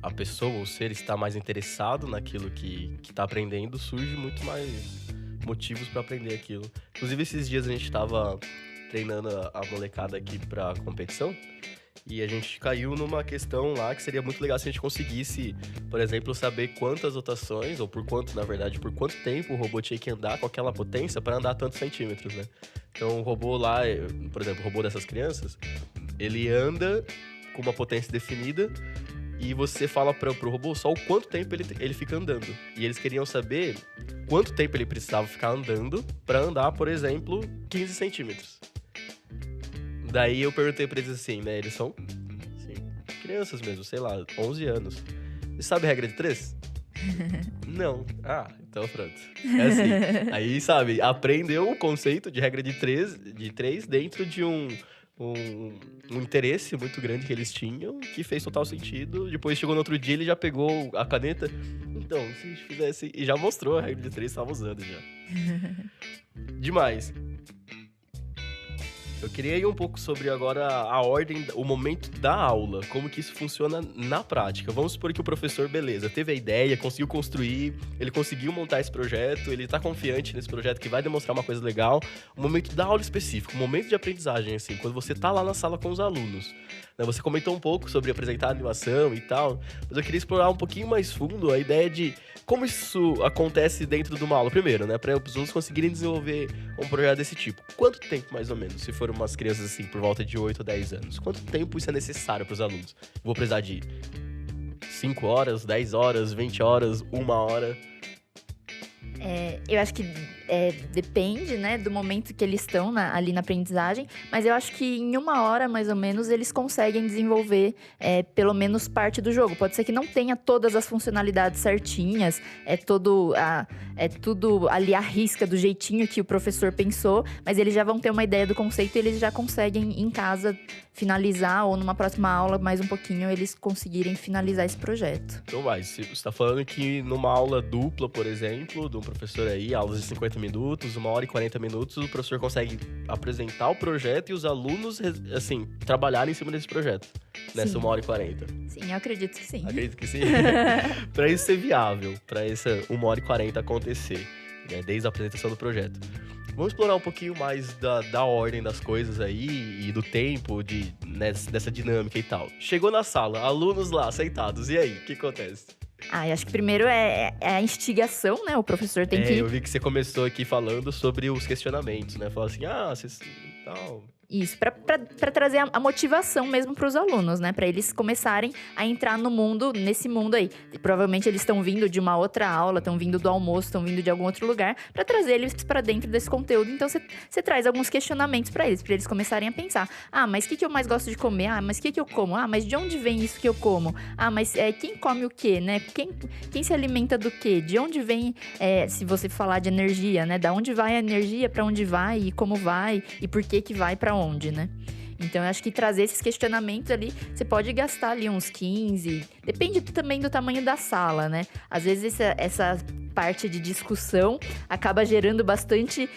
a pessoa ou o ser está mais interessado naquilo que está aprendendo, surge muito mais motivos para aprender aquilo. Inclusive, esses dias a gente estava treinando a molecada aqui para competição e a gente caiu numa questão lá que seria muito legal se a gente conseguisse, por exemplo, saber quantas rotações, ou por quanto tempo o robô tinha que andar com aquela potência para andar tantos centímetros, né? Então, o robô lá, por exemplo, o robô dessas crianças, ele anda com uma potência definida e você fala pro robô só o quanto tempo ele fica andando. E eles queriam saber quanto tempo ele precisava ficar andando para andar, por exemplo, 15 centímetros. Daí eu perguntei pra eles assim, né? Eles são crianças mesmo, sei lá, 11 anos. Você sabe a regra de 3? Não. Então pronto. É assim. Aí, sabe, aprendeu o conceito de regra de 3 dentro de um interesse muito grande que eles tinham, que fez total sentido. Depois chegou no outro dia, ele já pegou a caneta. Então, se a gente fizesse... E já mostrou a regra de 3, estava usando já. Demais. Eu queria ir um pouco sobre agora a ordem, o momento da aula, como que isso funciona na prática. Vamos supor que o professor, beleza, teve a ideia, conseguiu construir, ele conseguiu montar esse projeto, ele tá confiante nesse projeto que vai demonstrar uma coisa legal. O momento da aula específico, o momento de aprendizagem, assim, quando você tá lá na sala com os alunos. Né? Você comentou um pouco sobre apresentar a animação e tal, mas eu queria explorar um pouquinho mais fundo a ideia de como isso acontece dentro de uma aula. Primeiro, né, para os alunos conseguirem desenvolver um projeto desse tipo. Quanto tempo, mais ou menos, se for umas crianças assim, por volta de 8 ou 10 anos? Quanto tempo isso é necessário para os alunos? Vou precisar de 5 horas, 10 horas, 20 horas, 1 hora? Eu acho que depende, né, do momento que eles estão ali na aprendizagem, mas eu acho que em 1 hora, mais ou menos, eles conseguem desenvolver pelo menos parte do jogo. Pode ser que não tenha todas as funcionalidades certinhas, tudo ali à risca, do jeitinho que o professor pensou, mas eles já vão ter uma ideia do conceito e eles já conseguem, em casa, finalizar, ou numa próxima aula, mais um pouquinho, eles conseguirem finalizar esse projeto. Então vai, você está falando que numa aula dupla, por exemplo, de um professor aí, aulas de 50 minutos, 1 hora e 40 minutos, o professor consegue apresentar o projeto e os alunos, assim, trabalharem em cima desse projeto, nessa 1 hora e 40. Sim, eu acredito que sim. Acredito que sim. Para isso ser viável, para essa 1 hora e 40 acontecer, né, desde a apresentação do projeto. Vamos explorar um pouquinho mais da ordem das coisas aí e do tempo, dessa dinâmica e tal. Chegou na sala, alunos lá, sentados, e aí, o que acontece? Eu acho que primeiro é a instigação, né? O professor tem que... Eu vi que você começou aqui falando sobre os questionamentos, né? Falou assim, vocês... tal... Isso, pra trazer a motivação mesmo pros alunos, né? Pra eles começarem a entrar nesse mundo aí. E provavelmente eles estão vindo de uma outra aula, estão vindo do almoço, estão vindo de algum outro lugar, pra trazer eles pra dentro desse conteúdo. Então, você traz alguns questionamentos pra eles começarem a pensar. Mas o que eu mais gosto de comer? Mas o que eu como? Mas de onde vem isso que eu como? Mas quem come o quê, né? Quem se alimenta do quê? De onde vem, se você falar de energia, né? Da onde vai a energia, pra onde vai e como vai e por que vai pra onde, né? Então, eu acho que trazer esses questionamentos ali, você pode gastar ali uns 15, depende também do tamanho da sala, né? Às vezes, essa parte de discussão acaba gerando bastante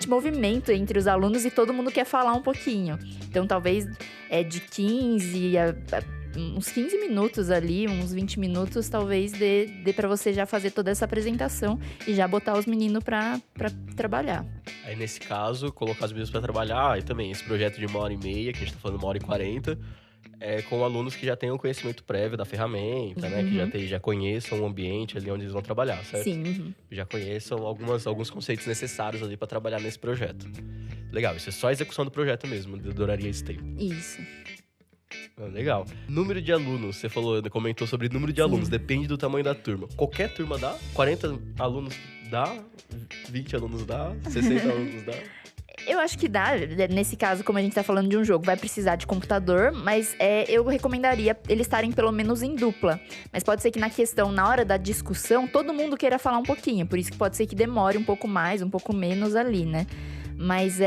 movimento entre os alunos e todo mundo quer falar um pouquinho. Então, talvez de 15 uns 15 minutos ali, uns 20 minutos, talvez dê pra você já fazer toda essa apresentação e já botar os meninos pra trabalhar. Aí, nesse caso, colocar os meninos pra trabalhar, e também esse projeto de 1h30, que a gente tá falando 1h40, com alunos que já tenham conhecimento prévio da ferramenta, né? Que já conheçam o ambiente ali onde eles vão trabalhar, certo? Sim. Uhum. Já conheçam alguns conceitos necessários ali pra trabalhar nesse projeto. Legal, isso é só a execução do projeto mesmo, duraria esse tempo. Isso. Legal. Número de alunos, você comentou sobre número de alunos, depende do tamanho da turma. Qualquer turma dá? 40 alunos dá? 20 alunos dá? 60 alunos dá? Eu acho que dá. Nesse caso, como a gente tá falando de um jogo, vai precisar de computador, mas eu recomendaria eles estarem pelo menos em dupla. Mas pode ser que na hora da discussão, todo mundo queira falar um pouquinho. Por isso que pode ser que demore um pouco mais, um pouco menos ali, né? Mas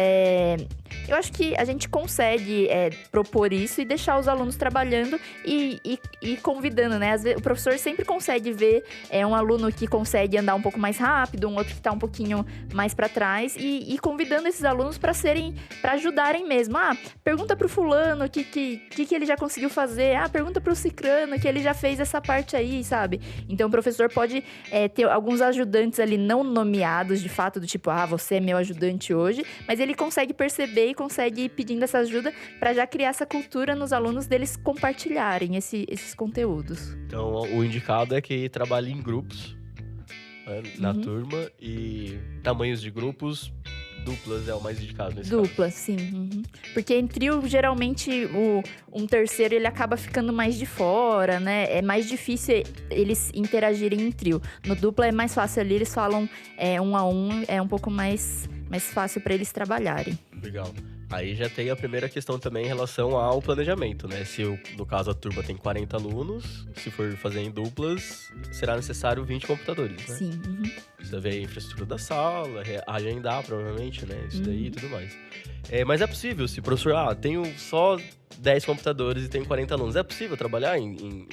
eu acho que a gente consegue propor isso e deixar os alunos trabalhando e convidando, né? Às vezes, o professor sempre consegue ver um aluno que consegue andar um pouco mais rápido, um outro que tá um pouquinho mais para trás e convidando esses alunos para ajudarem mesmo. Pergunta pro fulano o que ele já conseguiu fazer. Pergunta pro cicrano que ele já fez essa parte aí, sabe? Então, o professor pode ter alguns ajudantes ali não nomeados, de fato, do tipo, você é meu ajudante hoje, mas ele consegue perceber e consegue ir pedindo essa ajuda para já criar essa cultura nos alunos deles compartilharem esses conteúdos. Então, o indicado é que trabalhe em grupos, né, na turma, e tamanhos de grupos, duplas é o mais indicado nesse caso. Duplas, sim. Uhum. Porque em trio, geralmente, um terceiro ele acaba ficando mais de fora, né? É mais difícil eles interagirem em trio. No dupla é mais fácil ali, eles falam 1 a 1, é um pouco mais fácil para eles trabalharem. Legal. Aí já tem a primeira questão também em relação ao planejamento, né? Se, no caso, a turma tem 40 alunos, se for fazer em duplas, será necessário 20 computadores, né? Sim. Uhum. Precisa ver a infraestrutura da sala, agendar, provavelmente, né? Isso daí e tudo mais. Mas é possível, se o professor, tenho só 10 computadores e tenho 40 alunos, é possível trabalhar em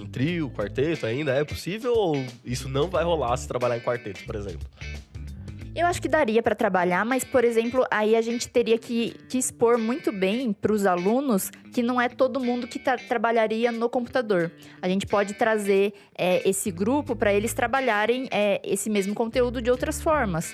trio, quarteto ainda? É possível ou isso não vai rolar se trabalhar em quarteto, por exemplo? Eu acho que daria para trabalhar, mas, por exemplo, aí a gente teria que expor muito bem para os alunos que não é todo mundo que trabalharia no computador. A gente pode trazer esse grupo para eles trabalharem esse mesmo conteúdo de outras formas.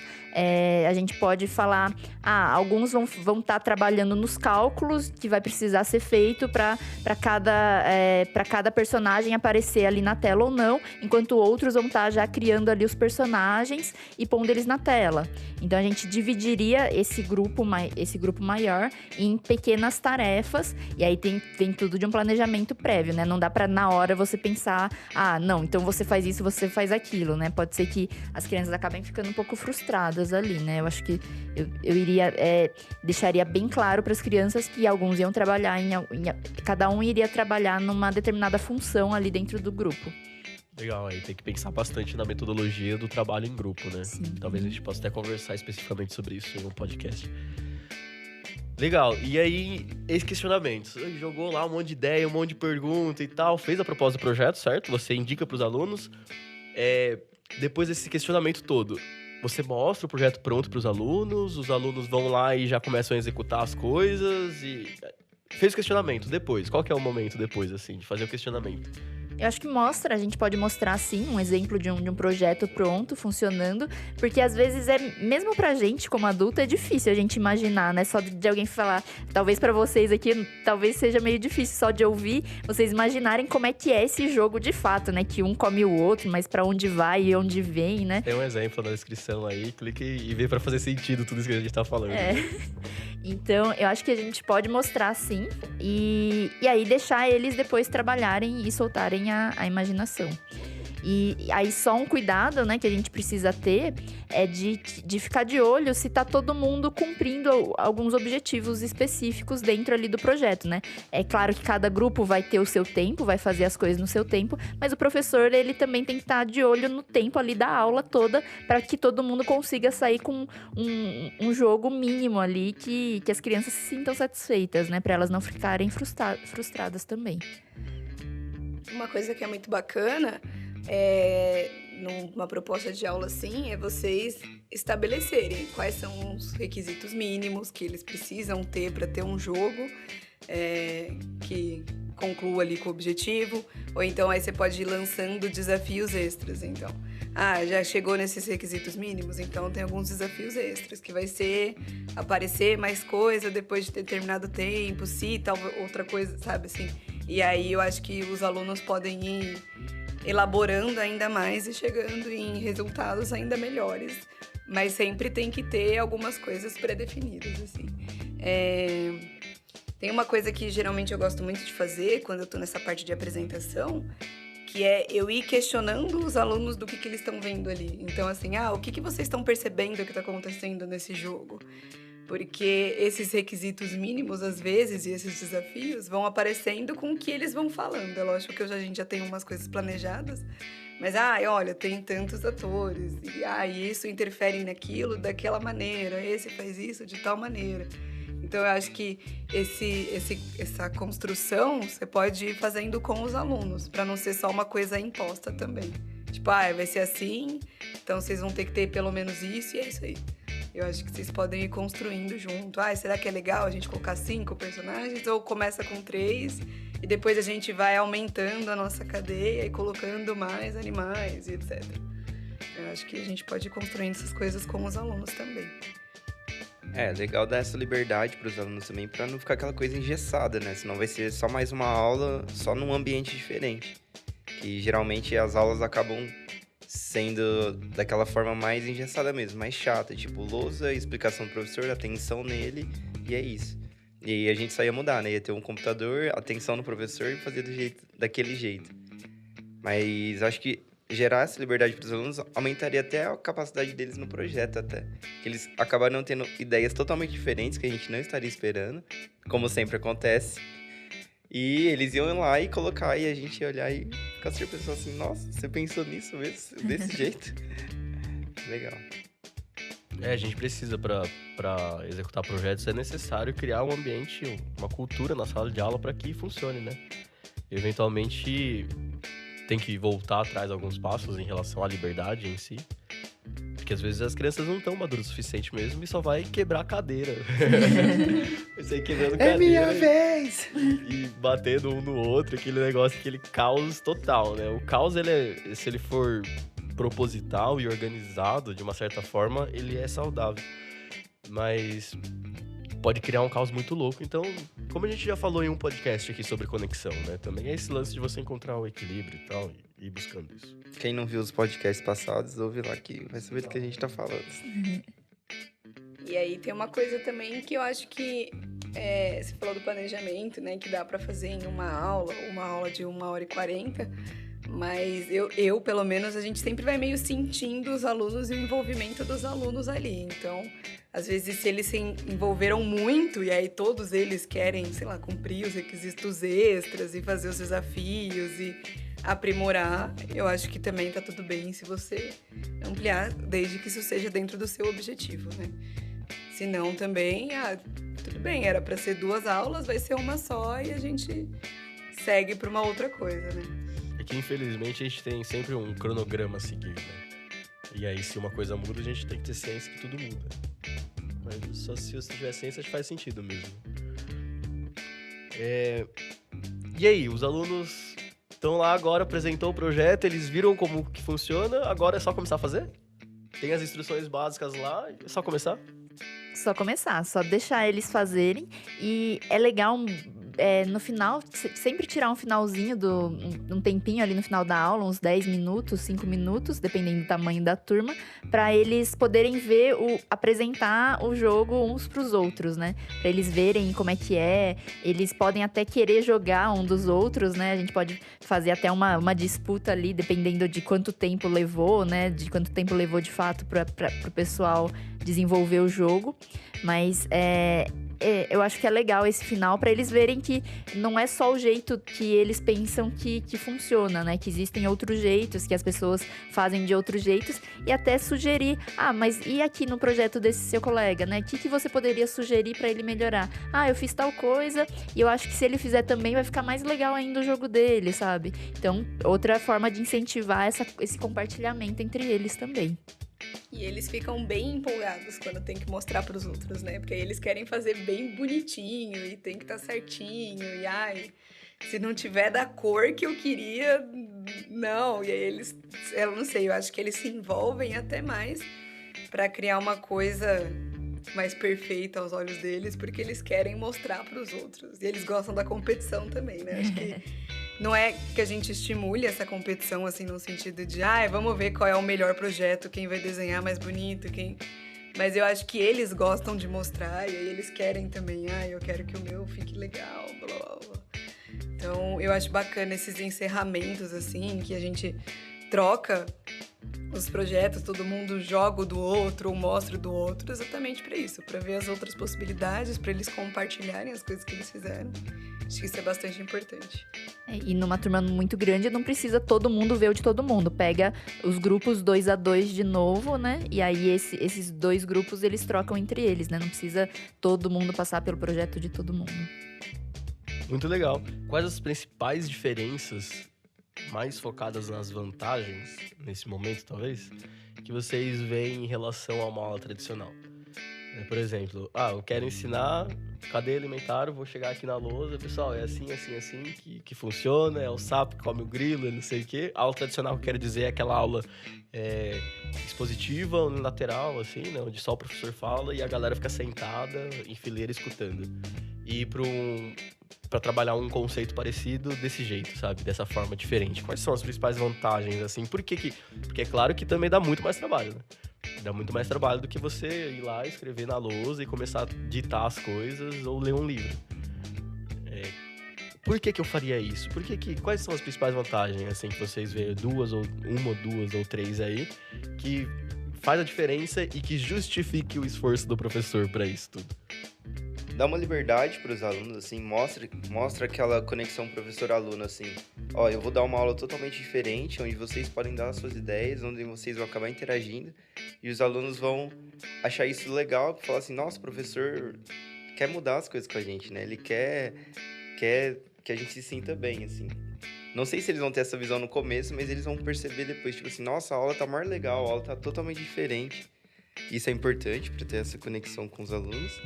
A gente pode falar, alguns vão estar trabalhando nos cálculos que vai precisar ser feito para cada personagem aparecer ali na tela ou não, enquanto outros vão estar já criando ali os personagens e pondo eles na tela. Então a gente dividiria esse grupo maior em pequenas tarefas, e aí tem tudo de um planejamento prévio, né? Não dá para na hora você pensar, não, então você faz isso, você faz aquilo, né? Pode ser que as crianças acabem ficando um pouco frustradas ali, né? Eu acho que eu iria deixaria bem claro para as crianças que alguns iam trabalhar cada um iria trabalhar numa determinada função ali dentro do grupo. Legal, aí tem que pensar bastante na metodologia do trabalho em grupo, né? Sim. Talvez a gente possa até conversar especificamente sobre isso em um podcast. Legal, e aí, esse questionamento. Você jogou lá um monte de ideia, um monte de pergunta e tal, fez a proposta do projeto, certo? Você indica para os alunos. Depois desse questionamento todo, você mostra o projeto pronto para os alunos vão lá e já começam a executar as coisas e... Fez o questionamento, depois. Qual que é o momento depois, assim, de fazer o questionamento? Eu acho que a gente pode mostrar, sim, um exemplo de um projeto pronto, funcionando, porque às vezes mesmo pra gente, como adulto, é difícil a gente imaginar, né? Só de alguém falar, talvez pra vocês aqui, talvez seja meio difícil só de ouvir, vocês imaginarem como é que é esse jogo de fato, né? Que um come o outro, mas pra onde vai e onde vem, né? Tem um exemplo na descrição aí, clique e vê pra fazer sentido tudo isso que a gente tá falando. Né? Então, eu acho que a gente pode mostrar, sim, e aí deixar eles depois trabalharem e soltarem a imaginação. E aí só um cuidado, né, que a gente precisa ter é de ficar de olho se tá todo mundo cumprindo alguns objetivos específicos dentro ali do projeto, né? É claro que cada grupo vai ter o seu tempo, vai fazer as coisas no seu tempo, mas o professor, ele também tem que estar de olho no tempo ali da aula toda para que todo mundo consiga sair com um jogo mínimo ali que as crianças se sintam satisfeitas, né? Para elas não ficarem frustradas também. Uma coisa que é muito bacana numa proposta de aula assim, é vocês estabelecerem quais são os requisitos mínimos que eles precisam ter para ter um jogo que conclua ali com o objetivo, ou então aí você pode ir lançando desafios extras, então. Já chegou nesses requisitos mínimos, então tem alguns desafios extras, que vai ser aparecer mais coisa depois de determinado tempo, se tal outra coisa, sabe assim. E aí eu acho que os alunos podem ir elaborando ainda mais e chegando em resultados ainda melhores. Mas sempre tem que ter algumas coisas pré-definidas, assim. Tem uma coisa que geralmente eu gosto muito de fazer quando eu tô nessa parte de apresentação, que é eu ir questionando os alunos do que eles estão vendo ali. Então, assim, o que vocês estão percebendo que está acontecendo nesse jogo? Porque esses requisitos mínimos, às vezes, e esses desafios vão aparecendo com o que eles vão falando. É lógico que a gente já tem umas coisas planejadas, mas, olha, tem tantos atores, e isso interfere naquilo daquela maneira, esse faz isso de tal maneira. Então, eu acho que essa construção você pode ir fazendo com os alunos, para não ser só uma coisa imposta também. Tipo, vai ser assim, então vocês vão ter que ter pelo menos isso, e é isso aí. Eu acho que vocês podem ir construindo junto. Será que é legal a gente colocar 5 personagens? Ou começa com 3 e depois a gente vai aumentando a nossa cadeia e colocando mais animais e etc. Eu acho que a gente pode ir construindo essas coisas com os alunos também. Legal dar essa liberdade para os alunos também, para não ficar aquela coisa engessada, né? Senão vai ser só mais uma aula, só num ambiente diferente. Que geralmente as aulas acabam sendo daquela forma mais engessada mesmo, mais chata, tipo lousa, explicação do professor, atenção nele, e é isso. E aí a gente só ia mudar, né? Ia ter um computador, atenção no professor e fazer daquele jeito. Mas acho que gerar essa liberdade para os alunos aumentaria até a capacidade deles no projeto até. Que eles acabaram tendo ideias totalmente diferentes que a gente não estaria esperando, como sempre acontece. E eles iam lá e colocar, e a gente ia olhar e ficar surpreso assim, nossa, você pensou nisso mesmo, desse jeito? Legal. A gente precisa, para executar projetos, é necessário criar um ambiente, uma cultura na sala de aula para que funcione, né? Eventualmente, tem que voltar atrás alguns passos em relação à liberdade em si. Porque às vezes as crianças não estão maduras o suficiente mesmo e só vai quebrar a cadeira. Vai sair quebrando cadeira. É minha vez! E batendo um no outro, aquele negócio, aquele caos total, né? O caos, se ele for proposital e organizado de uma certa forma, ele é saudável. Mas pode criar um caos muito louco. Então, como a gente já falou em um podcast aqui sobre conexão, né? Também é esse lance de você encontrar o equilíbrio e tal, e ir buscando isso. Quem não viu os podcasts passados, ouve lá que vai saber do que a gente tá falando. E aí tem uma coisa também que eu acho que você falou do planejamento, né? Que dá pra fazer em uma aula de 1h40. Mas eu, pelo menos, a gente sempre vai meio sentindo os alunos e o envolvimento dos alunos ali. Então, às vezes, se eles se envolveram muito e aí todos eles querem, sei lá, cumprir os requisitos extras e fazer os desafios e aprimorar, eu acho que também tá tudo bem se você ampliar, desde que isso seja dentro do seu objetivo, né? Se não, também, tudo bem, era para ser 2 aulas, vai ser uma só e a gente segue para uma outra coisa, né? É que, infelizmente, a gente tem sempre um cronograma a seguir, né? E aí, se uma coisa muda, a gente tem que ter ciência que tudo muda. Mas só se você tiver ciência, acho que faz sentido mesmo. E aí, os alunos estão lá agora, apresentou o projeto, eles viram como que funciona, agora é só começar a fazer? Tem as instruções básicas lá, é só começar? Só começar, só deixar eles fazerem. E é legal, no final, sempre tirar um finalzinho, um tempinho ali no final da aula, uns 10 minutos, 5 minutos, dependendo do tamanho da turma, para eles poderem ver, apresentar o jogo uns pros outros, né? Para eles verem como é que é. Eles podem até querer jogar um dos outros, né? A gente pode fazer até uma disputa ali, dependendo de quanto tempo levou, né? De quanto tempo levou de fato pro pessoal desenvolver o jogo. Mas eu acho que é legal esse final para eles verem que não é só o jeito que eles pensam que funciona, né? Que existem outros jeitos, que as pessoas fazem de outros jeitos, e até sugerir, mas e aqui no projeto desse seu colega, né? O que você poderia sugerir para ele melhorar? Eu fiz tal coisa e eu acho que se ele fizer também vai ficar mais legal ainda o jogo dele, sabe? Então, outra forma de incentivar esse compartilhamento entre eles também. E eles ficam bem empolgados quando tem que mostrar para os outros, né? Porque aí eles querem fazer bem bonitinho e tem que estar certinho. E se não tiver da cor que eu queria, não. E aí eu não sei, eu acho que eles se envolvem até mais para criar uma coisa mais perfeita aos olhos deles, porque eles querem mostrar para os outros. E eles gostam da competição também, né? Acho que não é que a gente estimule essa competição, assim, no sentido de, vamos ver qual é o melhor projeto, quem vai desenhar mais bonito, Mas eu acho que eles gostam de mostrar, e aí eles querem também, eu quero que o meu fique legal, blá, blá, blá. Então, eu acho bacana esses encerramentos, assim, que a gente troca os projetos, todo mundo joga o do outro ou mostra o do outro, exatamente para isso, para ver as outras possibilidades, para eles compartilharem as coisas que eles fizeram. Acho que isso é bastante importante. E numa turma muito grande, não precisa todo mundo ver o de todo mundo. Pega os grupos 2 a 2 de novo, né? E aí esses 2 grupos, eles trocam entre eles, né? Não precisa todo mundo passar pelo projeto de todo mundo. Muito legal. Quais as principais diferenças, mais focadas nas vantagens, nesse momento talvez, que vocês veem em relação a uma aula tradicional? Por exemplo, eu quero ensinar cadeia alimentar, eu vou chegar aqui na lousa, pessoal, é assim, assim, assim que funciona, é o sapo que come o grilo, não sei o quê. A aula tradicional, quero dizer, é aquela aula expositiva, unilateral, assim, né, onde só o professor fala e a galera fica sentada em fileira escutando. E para trabalhar um conceito parecido desse jeito, sabe? Dessa forma diferente. Quais são as principais vantagens, assim? Porque é claro que também dá muito mais trabalho, né? Dá muito mais trabalho do que você ir lá, escrever na lousa e começar a ditar as coisas ou ler um livro. Por que eu faria isso? Quais são as principais vantagens, assim, que vocês veem? Uma, duas ou 3 aí, que faz a diferença e que justifique o esforço do professor para isso tudo? Dá uma liberdade para os alunos, assim, mostra aquela conexão professor-aluno, assim. Eu vou dar uma aula totalmente diferente, onde vocês podem dar as suas ideias, onde vocês vão acabar interagindo, e os alunos vão achar isso legal, falar assim, nossa, o professor quer mudar as coisas com a gente, né? Ele quer que a gente se sinta bem, assim. Não sei se eles vão ter essa visão no começo, mas eles vão perceber depois, tipo assim, nossa, a aula tá mais legal, a aula tá totalmente diferente. Isso é importante para ter essa conexão com os alunos.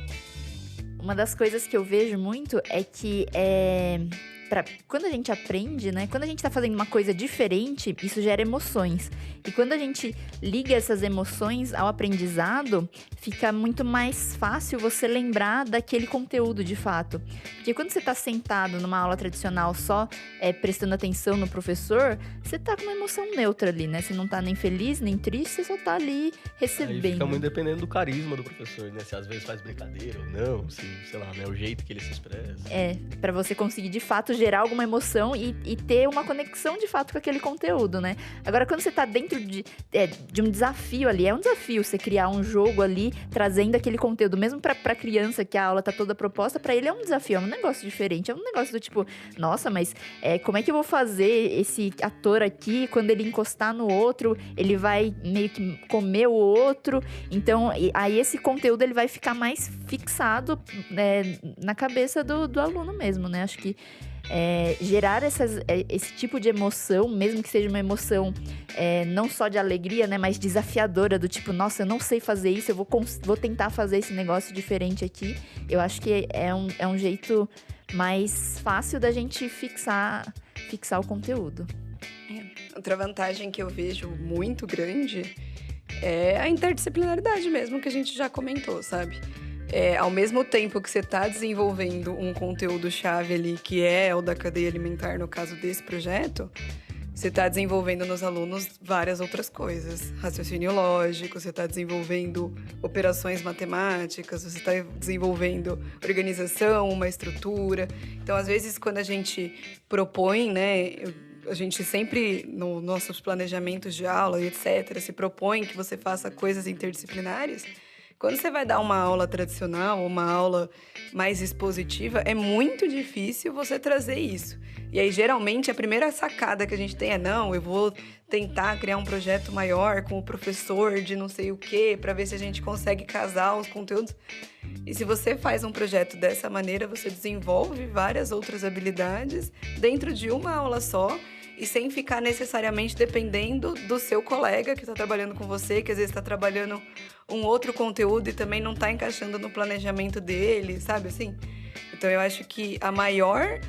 Uma das coisas que eu vejo muito é que quando a gente aprende, né? Quando a gente tá fazendo uma coisa diferente, isso gera emoções. E quando a gente liga essas emoções ao aprendizado, fica muito mais fácil você lembrar daquele conteúdo de fato. Porque quando você tá sentado numa aula tradicional só prestando atenção no professor, você tá com uma emoção neutra ali, né? Você não tá nem feliz, nem triste, você só tá ali recebendo. Aí fica muito dependendo do carisma do professor, né? Se às vezes faz brincadeira ou não, se, sei lá, né? O jeito que ele se expressa. Pra você conseguir de fato gerar alguma emoção e ter uma conexão de fato com aquele conteúdo, né? Agora, quando você tá dentro de um desafio ali, é um desafio você criar um jogo ali, trazendo aquele conteúdo, mesmo pra criança que a aula tá toda proposta, pra ele é um desafio, é um negócio diferente, é um negócio do tipo, nossa, mas como é que eu vou fazer esse ator aqui, quando ele encostar no outro, ele vai meio que comer o outro, então, aí esse conteúdo ele vai ficar mais fixado na cabeça do aluno mesmo, né? Acho que gerar esse tipo de emoção, mesmo que seja uma emoção não só de alegria, né, mas desafiadora, do tipo, nossa, eu não sei fazer isso, eu vou tentar fazer esse negócio diferente aqui. Eu acho que é um jeito mais fácil da gente fixar o conteúdo. Outra vantagem que eu vejo muito grande é a interdisciplinaridade mesmo, que a gente já comentou, sabe? Ao mesmo tempo que você está desenvolvendo um conteúdo-chave ali, que é o da cadeia alimentar, no caso desse projeto, você está desenvolvendo nos alunos várias outras coisas. Raciocínio lógico, você está desenvolvendo operações matemáticas, você está desenvolvendo organização, uma estrutura. Então, às vezes, quando a gente propõe, né, a gente sempre, nos nossos planejamentos de aula e etc., se propõe que você faça coisas interdisciplinares. Quando você vai dar uma aula tradicional, uma aula mais expositiva, é muito difícil você trazer isso. E aí, geralmente, a primeira sacada que a gente tem não, eu vou tentar criar um projeto maior com o professor de não sei o quê, para ver se a gente consegue casar os conteúdos. E se você faz um projeto dessa maneira, você desenvolve várias outras habilidades dentro de uma aula só, e sem ficar necessariamente dependendo do seu colega que está trabalhando com você, que às vezes está trabalhando um outro conteúdo e também não está encaixando no planejamento dele, sabe assim? Então, eu acho que a maior...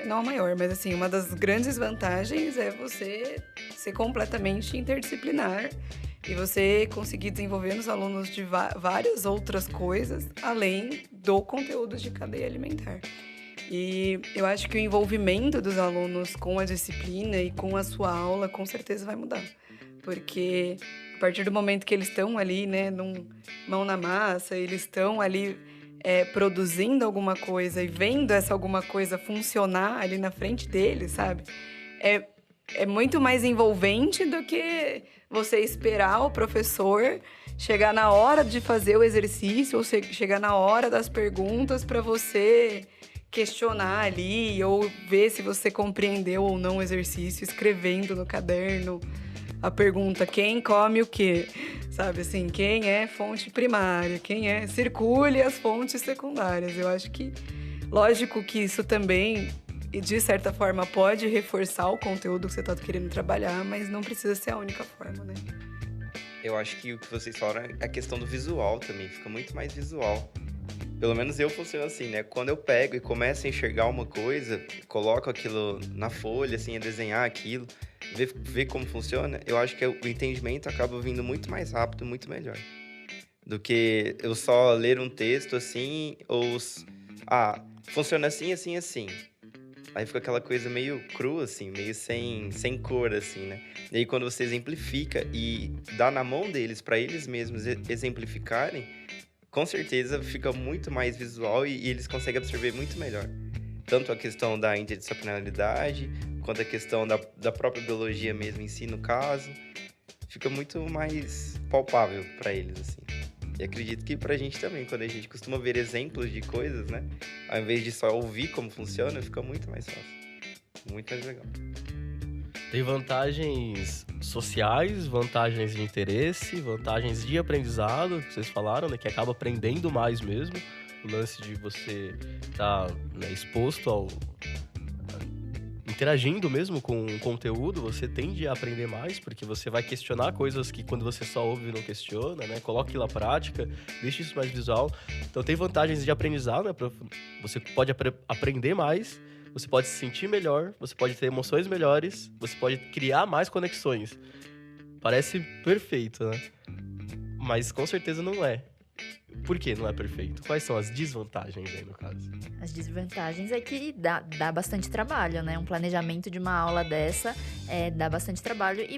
não a maior, mas assim, uma das grandes vantagens é você ser completamente interdisciplinar e você conseguir desenvolver nos alunos de várias outras coisas, além do conteúdo de cadeia alimentar. E eu acho que o envolvimento dos alunos com a disciplina e com a sua aula, com certeza vai mudar. Porque a partir do momento que eles estão ali, né, mão na massa, eles estão ali produzindo alguma coisa e vendo essa alguma coisa funcionar ali na frente deles, sabe? É muito mais envolvente do que você esperar o professor chegar na hora de fazer o exercício ou chegar na hora das perguntas para você questionar ali ou ver se você compreendeu ou não o exercício, escrevendo no caderno a pergunta, quem come o quê? Sabe assim, quem é fonte primária, circule as fontes secundárias. Eu acho que, lógico que isso também, de certa forma, pode reforçar o conteúdo que você está querendo trabalhar, mas não precisa ser a única forma, né? Eu acho que o que vocês falaram é a questão do visual também, fica muito mais visual. Pelo menos eu funciono assim, né? Quando eu pego e começo a enxergar uma coisa, coloco aquilo na folha, assim, a desenhar aquilo, ver como funciona, eu acho que o entendimento acaba vindo muito mais rápido, muito melhor. Do que eu só ler um texto assim, ou... funciona assim, assim, assim. Aí fica aquela coisa meio crua, assim, meio sem cor, assim, né? E aí quando você exemplifica e dá na mão deles, para eles mesmos exemplificarem, com certeza fica muito mais visual e eles conseguem absorver muito melhor. Tanto a questão da interdisciplinaridade, quanto a questão da própria biologia mesmo em si, no caso. Fica muito mais palpável para eles, assim. E acredito que pra gente também, quando a gente costuma ver exemplos de coisas, né? Ao invés de só ouvir como funciona, fica muito mais fácil. Muito mais legal. Tem vantagens sociais, vantagens de interesse, vantagens de aprendizado, que vocês falaram, né? Que acaba aprendendo mais mesmo. O lance de você estar exposto interagindo mesmo com o conteúdo, você tende a aprender mais, porque você vai questionar coisas que quando você só ouve não questiona, né? Coloque na prática, deixe isso mais visual. Então tem vantagens de aprendizado, né? Você pode aprender mais, você pode se sentir melhor, você pode ter emoções melhores, você pode criar mais conexões. Parece perfeito, né? Mas com certeza não é. Por que não é perfeito? Quais são as desvantagens aí, no caso? As desvantagens é que dá bastante trabalho, né? Um planejamento de uma aula dessa dá bastante trabalho e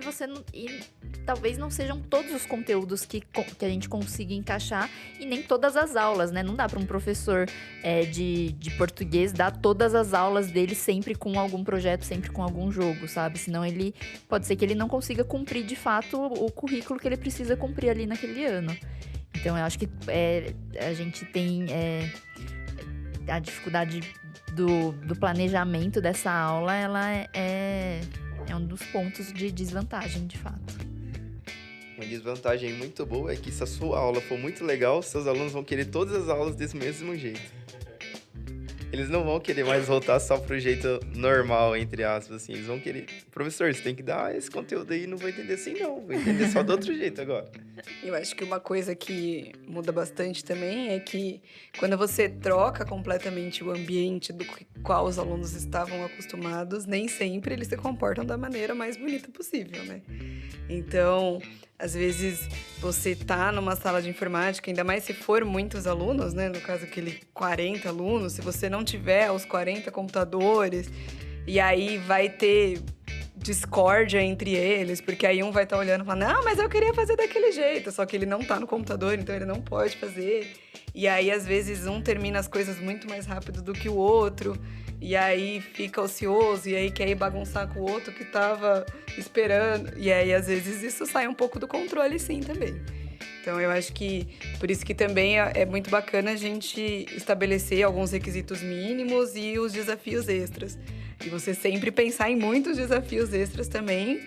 talvez não sejam todos os conteúdos que a gente consiga encaixar e nem todas as aulas, né? Não dá para um professor de português dar todas as aulas dele sempre com algum projeto, sempre com algum jogo, sabe? Senão pode ser que ele não consiga cumprir de fato o currículo que ele precisa cumprir ali naquele ano. Então, eu acho que a gente tem a dificuldade do planejamento dessa aula, ela é um dos pontos de desvantagem, de fato. Uma desvantagem muito boa é que se a sua aula for muito legal, seus alunos vão querer todas as aulas desse mesmo jeito. Eles não vão querer mais voltar só pro jeito normal, entre aspas, assim. Eles vão querer... Professor, você tem que dar esse conteúdo aí, não vou entender assim, não. Vou entender só do outro jeito agora. Eu acho que uma coisa que muda bastante também é que quando você troca completamente o ambiente do qual os alunos estavam acostumados, nem sempre eles se comportam da maneira mais bonita possível, né? Então, às vezes, você tá numa sala de informática, ainda mais se for muitos alunos, né? No caso, aquele 40 alunos, se você não tiver os 40 computadores, e aí vai ter discórdia entre eles, porque aí um vai estar olhando e falando, não, mas eu queria fazer daquele jeito, só que ele não tá no computador, então ele não pode fazer. E aí, às vezes, um termina as coisas muito mais rápido do que o outro, e aí fica ocioso, e aí quer ir bagunçar com o outro que tava esperando. E aí, às vezes, isso sai um pouco do controle, sim, também. Então, eu acho que, por isso que também é muito bacana a gente estabelecer alguns requisitos mínimos e os desafios extras. E você sempre pensar em muitos desafios extras também,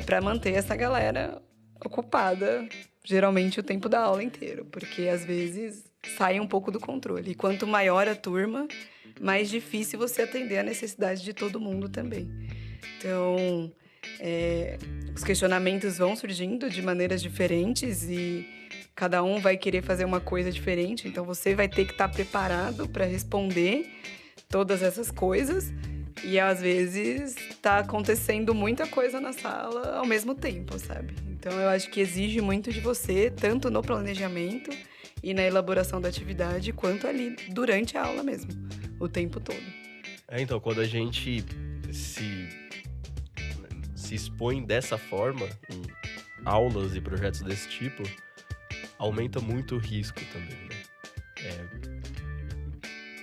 para manter essa galera ocupada, geralmente o tempo da aula inteiro, porque às vezes sai um pouco do controle. E quanto maior a turma, mais difícil você atender a necessidade de todo mundo também. Então, os questionamentos vão surgindo de maneiras diferentes e cada um vai querer fazer uma coisa diferente, então você vai ter que estar preparado para responder todas essas coisas. E, às vezes, tá acontecendo muita coisa na sala ao mesmo tempo, sabe? Então, eu acho que exige muito de você, tanto no planejamento e na elaboração da atividade, quanto ali durante a aula mesmo, o tempo todo. Então, quando a gente se expõe dessa forma, em aulas e projetos desse tipo, aumenta muito o risco também, né?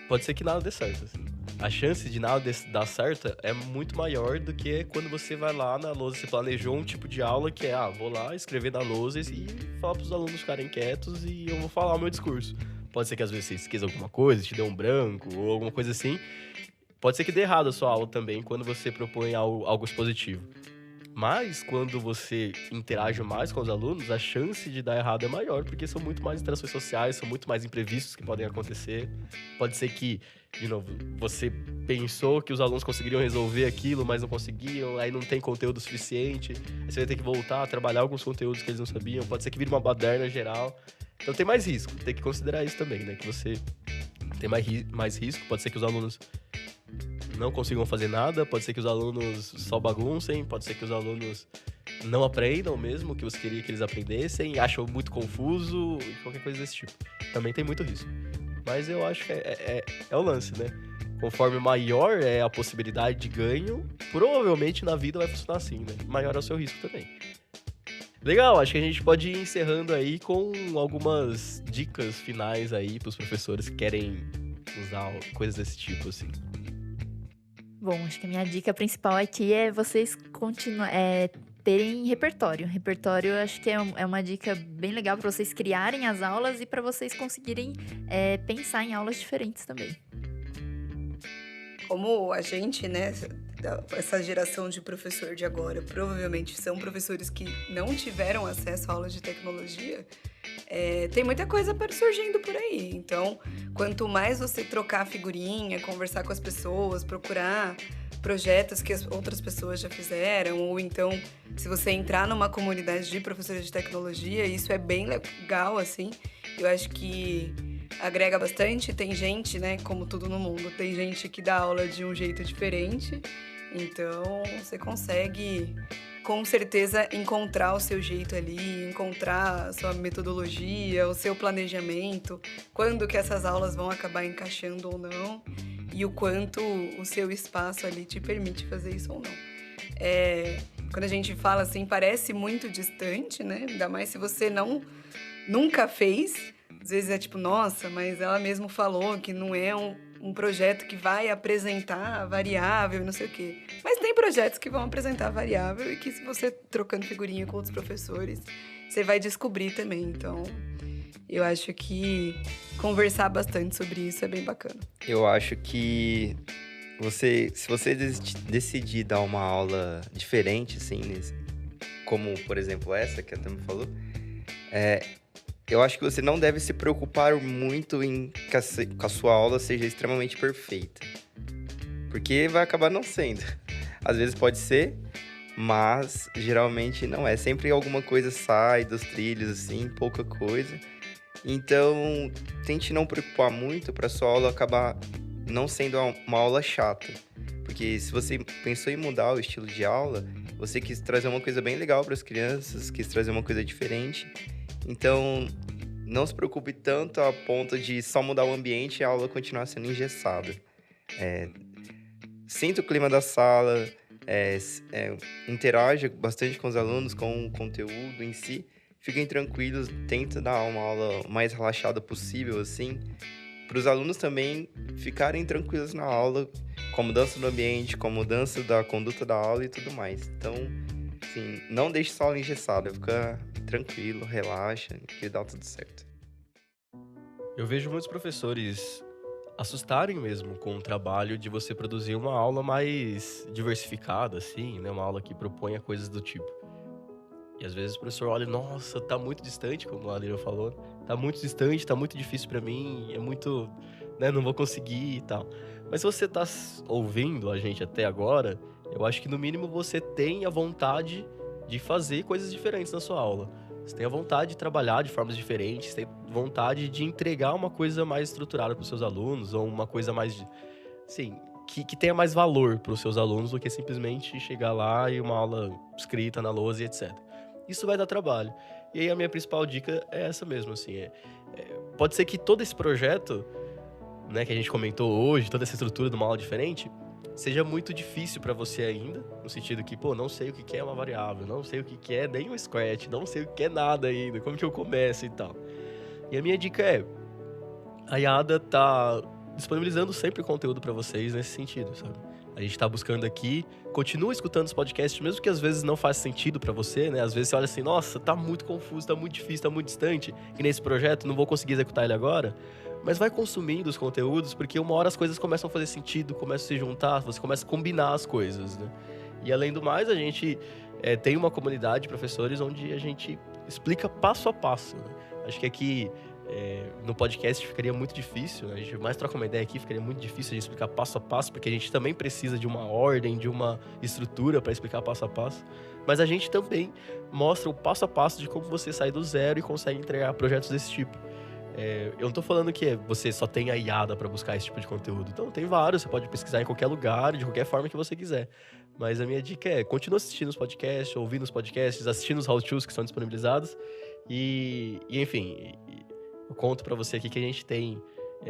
Pode ser que nada dê certo, assim. A chance de nada dar certo é muito maior do que quando você vai lá na lousa, você planejou um tipo de aula que vou lá escrever na lousa e falar para os alunos ficarem quietos e eu vou falar o meu discurso. Pode ser que às vezes você esqueça alguma coisa, te dê um branco ou alguma coisa assim. Pode ser que dê errado a sua aula também quando você propõe algo expositivo. Mas quando você interage mais com os alunos, a chance de dar errado é maior, porque são muito mais interações sociais, são muito mais imprevistos que podem acontecer. Pode ser que, de novo, você pensou que os alunos conseguiriam resolver aquilo, mas não conseguiam, aí não tem conteúdo suficiente, aí você vai ter que voltar a trabalhar alguns conteúdos que eles não sabiam, pode ser que vire uma baderna geral. Então tem mais risco, tem que considerar isso também, né? Que você tem mais risco, pode ser que os alunos não consigam fazer nada, pode ser que os alunos só baguncem, pode ser que os alunos não aprendam mesmo o que você queria que eles aprendessem, acham muito confuso, qualquer coisa desse tipo. Também tem muito risco. Mas eu acho que é o lance, né? Conforme maior é a possibilidade de ganho, provavelmente na vida vai funcionar assim, né? Maior é o seu risco também. Legal, acho que a gente pode ir encerrando aí com algumas dicas finais aí para os professores que querem usar coisas desse tipo, assim. Bom, acho que a minha dica principal aqui é vocês terem repertório. Repertório, acho que é uma dica bem legal para vocês criarem as aulas e para vocês conseguirem pensar em aulas diferentes também. Como a gente, né, essa geração de professor de agora, provavelmente são professores que não tiveram acesso a aulas de tecnologia, tem muita coisa surgindo por aí. Então, quanto mais você trocar figurinha, conversar com as pessoas, procurar projetos que as outras pessoas já fizeram, ou então, se você entrar numa comunidade de professores de tecnologia, isso é bem legal, assim. Eu acho que agrega bastante. Tem gente, né, como tudo no mundo, tem gente que dá aula de um jeito diferente. Então, você consegue, com certeza, encontrar o seu jeito ali, encontrar a sua metodologia, o seu planejamento, quando que essas aulas vão acabar encaixando ou não, e o quanto o seu espaço ali te permite fazer isso ou não. Quando a gente fala assim, parece muito distante, né? Ainda mais se você nunca fez. Às vezes é tipo, nossa, mas ela mesmo falou que não é um projeto que vai apresentar a variável e não sei o quê. Mas tem projetos que vão apresentar a variável e que, se você trocando figurinha com outros professores, você vai descobrir também. Então, eu acho que conversar bastante sobre isso é bem bacana. Eu acho que se você decidir dar uma aula diferente, assim, como, por exemplo, essa que a Tami falou, eu acho que você não deve se preocupar muito em que a sua aula seja extremamente perfeita. Porque vai acabar não sendo. Às vezes pode ser, mas geralmente não é. Sempre alguma coisa sai dos trilhos, assim, pouca coisa. Então, tente não preocupar muito para sua aula acabar não sendo uma aula chata. Porque se você pensou em mudar o estilo de aula, você quis trazer uma coisa bem legal para as crianças, quis trazer uma coisa diferente. Então, não se preocupe tanto a ponto de só mudar o ambiente e a aula continuar sendo engessada. Sinta o clima da sala, interaja bastante com os alunos, com o conteúdo em si. Fiquem tranquilos, tenta dar uma aula mais relaxada possível, assim, para os alunos também ficarem tranquilos na aula, com a mudança do ambiente, com a mudança da conduta da aula e tudo mais. Então, assim, não deixe sua aula engessada, fica tranquilo, relaxa, que dá tudo certo. Eu vejo muitos professores assustarem mesmo com o trabalho de você produzir uma aula mais diversificada, assim, né? Uma aula que proponha coisas do tipo. E às vezes o professor olha, nossa, tá muito distante, como a Lira falou. Tá muito distante, tá muito difícil pra mim, é muito, né, não vou conseguir e tal. Mas se você tá ouvindo a gente até agora, eu acho que no mínimo você tem a vontade de fazer coisas diferentes na sua aula. Você tem a vontade de trabalhar de formas diferentes, tem vontade de entregar uma coisa mais estruturada para os seus alunos, ou uma coisa mais, assim, que tenha mais valor para os seus alunos do que simplesmente chegar lá e uma aula escrita na lousa e etc. Isso vai dar trabalho. E aí a minha principal dica é essa mesmo, assim, pode ser que todo esse projeto, né, que a gente comentou hoje, toda essa estrutura de uma aula diferente, seja muito difícil para você ainda, no sentido que, não sei o que é uma variável, não sei o que é nem um Scratch, não sei o que é nada ainda, como que eu começo e tal. E a minha dica a IADA tá disponibilizando sempre conteúdo para vocês nesse sentido, sabe? A gente tá buscando aqui, continua escutando os podcasts, mesmo que às vezes não faça sentido para você, né? Às vezes você olha assim, nossa, tá muito confuso, tá muito difícil, tá muito distante, e nesse projeto não vou conseguir executar ele agora. Mas vai consumindo os conteúdos, porque uma hora as coisas começam a fazer sentido, começam a se juntar, você começa a combinar as coisas, né? E além do mais, a gente tem uma comunidade de professores onde a gente explica passo a passo, né? Acho que aqui no podcast ficaria muito difícil, né? A gente mais troca uma ideia aqui, ficaria muito difícil de explicar passo a passo, porque a gente também precisa de uma ordem, de uma estrutura para explicar passo a passo. Mas a gente também mostra o passo a passo de como você sai do zero e consegue entregar projetos desse tipo. Eu não tô falando que você só tem a IADA para buscar esse tipo de conteúdo. Então, tem vários, você pode pesquisar em qualquer lugar, de qualquer forma que você quiser. Mas a minha dica continua assistindo os podcasts, ouvindo os podcasts, assistindo os how-tos que são disponibilizados. E enfim, eu conto para você aqui que a gente tem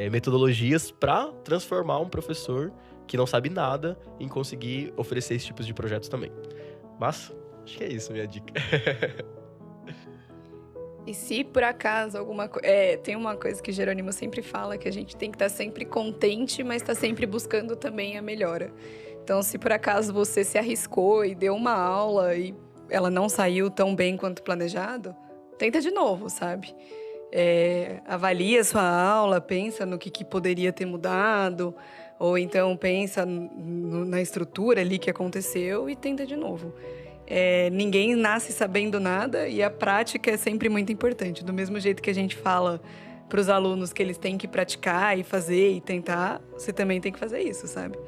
metodologias para transformar um professor que não sabe nada em conseguir oferecer esses tipos de projetos também. Mas, acho que é isso, minha dica. E se por acaso tem uma coisa que Jerônimo sempre fala, que a gente tem que estar sempre contente, mas estar sempre buscando também a melhora. Então, se por acaso você se arriscou e deu uma aula e ela não saiu tão bem quanto planejado, tenta de novo, sabe? Avalia a sua aula, pensa no que poderia ter mudado, ou então pensa na estrutura ali que aconteceu e tenta de novo. Ninguém nasce sabendo nada e a prática é sempre muito importante. Do mesmo jeito que a gente fala para os alunos que eles têm que praticar e fazer e tentar, você também tem que fazer isso, sabe?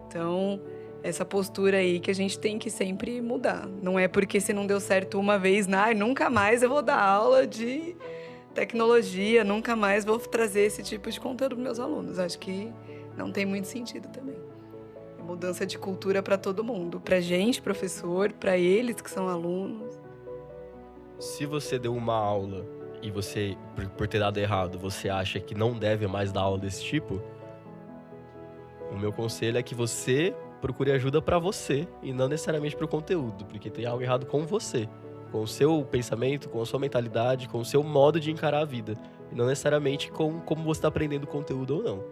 Então, essa postura aí que a gente tem que sempre mudar. Não é porque se não deu certo uma vez, nunca mais eu vou dar aula de tecnologia, nunca mais vou trazer esse tipo de conteúdo para meus alunos. Acho que não tem muito sentido também. É mudança de cultura para todo mundo. Para gente, professor, para eles que são alunos. Se você deu uma aula e você, por ter dado errado, você acha que não deve mais dar aula desse tipo, o meu conselho é que você procure ajuda pra você e não necessariamente pro conteúdo, porque tem algo errado com você, com o seu pensamento, com a sua mentalidade, com o seu modo de encarar a vida, e não necessariamente com como você tá aprendendo o conteúdo ou não.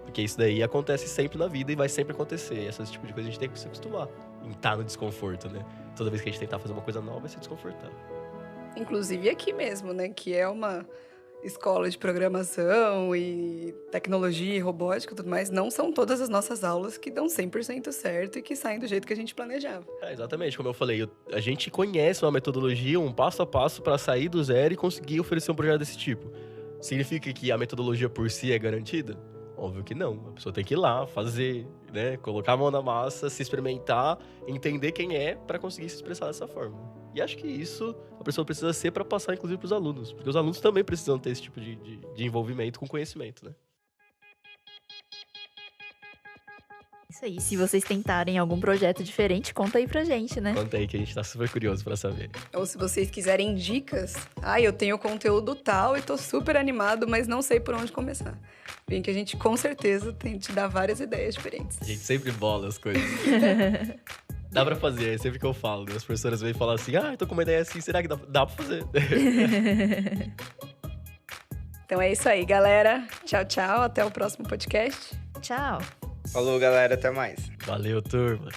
Porque isso daí acontece sempre na vida e vai sempre acontecer. Esse tipo de coisa a gente tem que se acostumar em estar no desconforto, né? Toda vez que a gente tentar fazer uma coisa nova, vai ser desconfortável. Inclusive aqui mesmo, né? Que é uma escola de programação e tecnologia e robótica e tudo mais. Não são todas as nossas aulas que dão 100% certo e que saem do jeito que a gente planejava. Exatamente, como eu falei, a gente conhece uma metodologia, um passo a passo para sair do zero e conseguir oferecer um projeto desse tipo. Significa que a metodologia por si é garantida? Óbvio que não. A pessoa tem que ir lá, fazer, né? Colocar a mão na massa, se experimentar, entender quem é para conseguir se expressar dessa forma. E acho que isso a pessoa precisa ser para passar, inclusive, para os alunos. Porque os alunos também precisam ter esse tipo de envolvimento com conhecimento, né? Isso aí. Se vocês tentarem algum projeto diferente, conta aí pra gente, né? Conta aí que a gente tá super curioso para saber. Ou se vocês quiserem dicas, eu tenho conteúdo tal e tô super animado, mas não sei por onde começar. Vem que a gente com certeza tem te dar várias ideias diferentes. A gente sempre bola as coisas. Dá pra fazer, é sempre que eu falo. As professoras vêm e falam assim, eu tô com uma ideia assim, será que dá pra fazer? Então é isso aí, galera. Tchau, tchau. Até o próximo podcast. Tchau. Falou, galera. Até mais. Valeu, turma.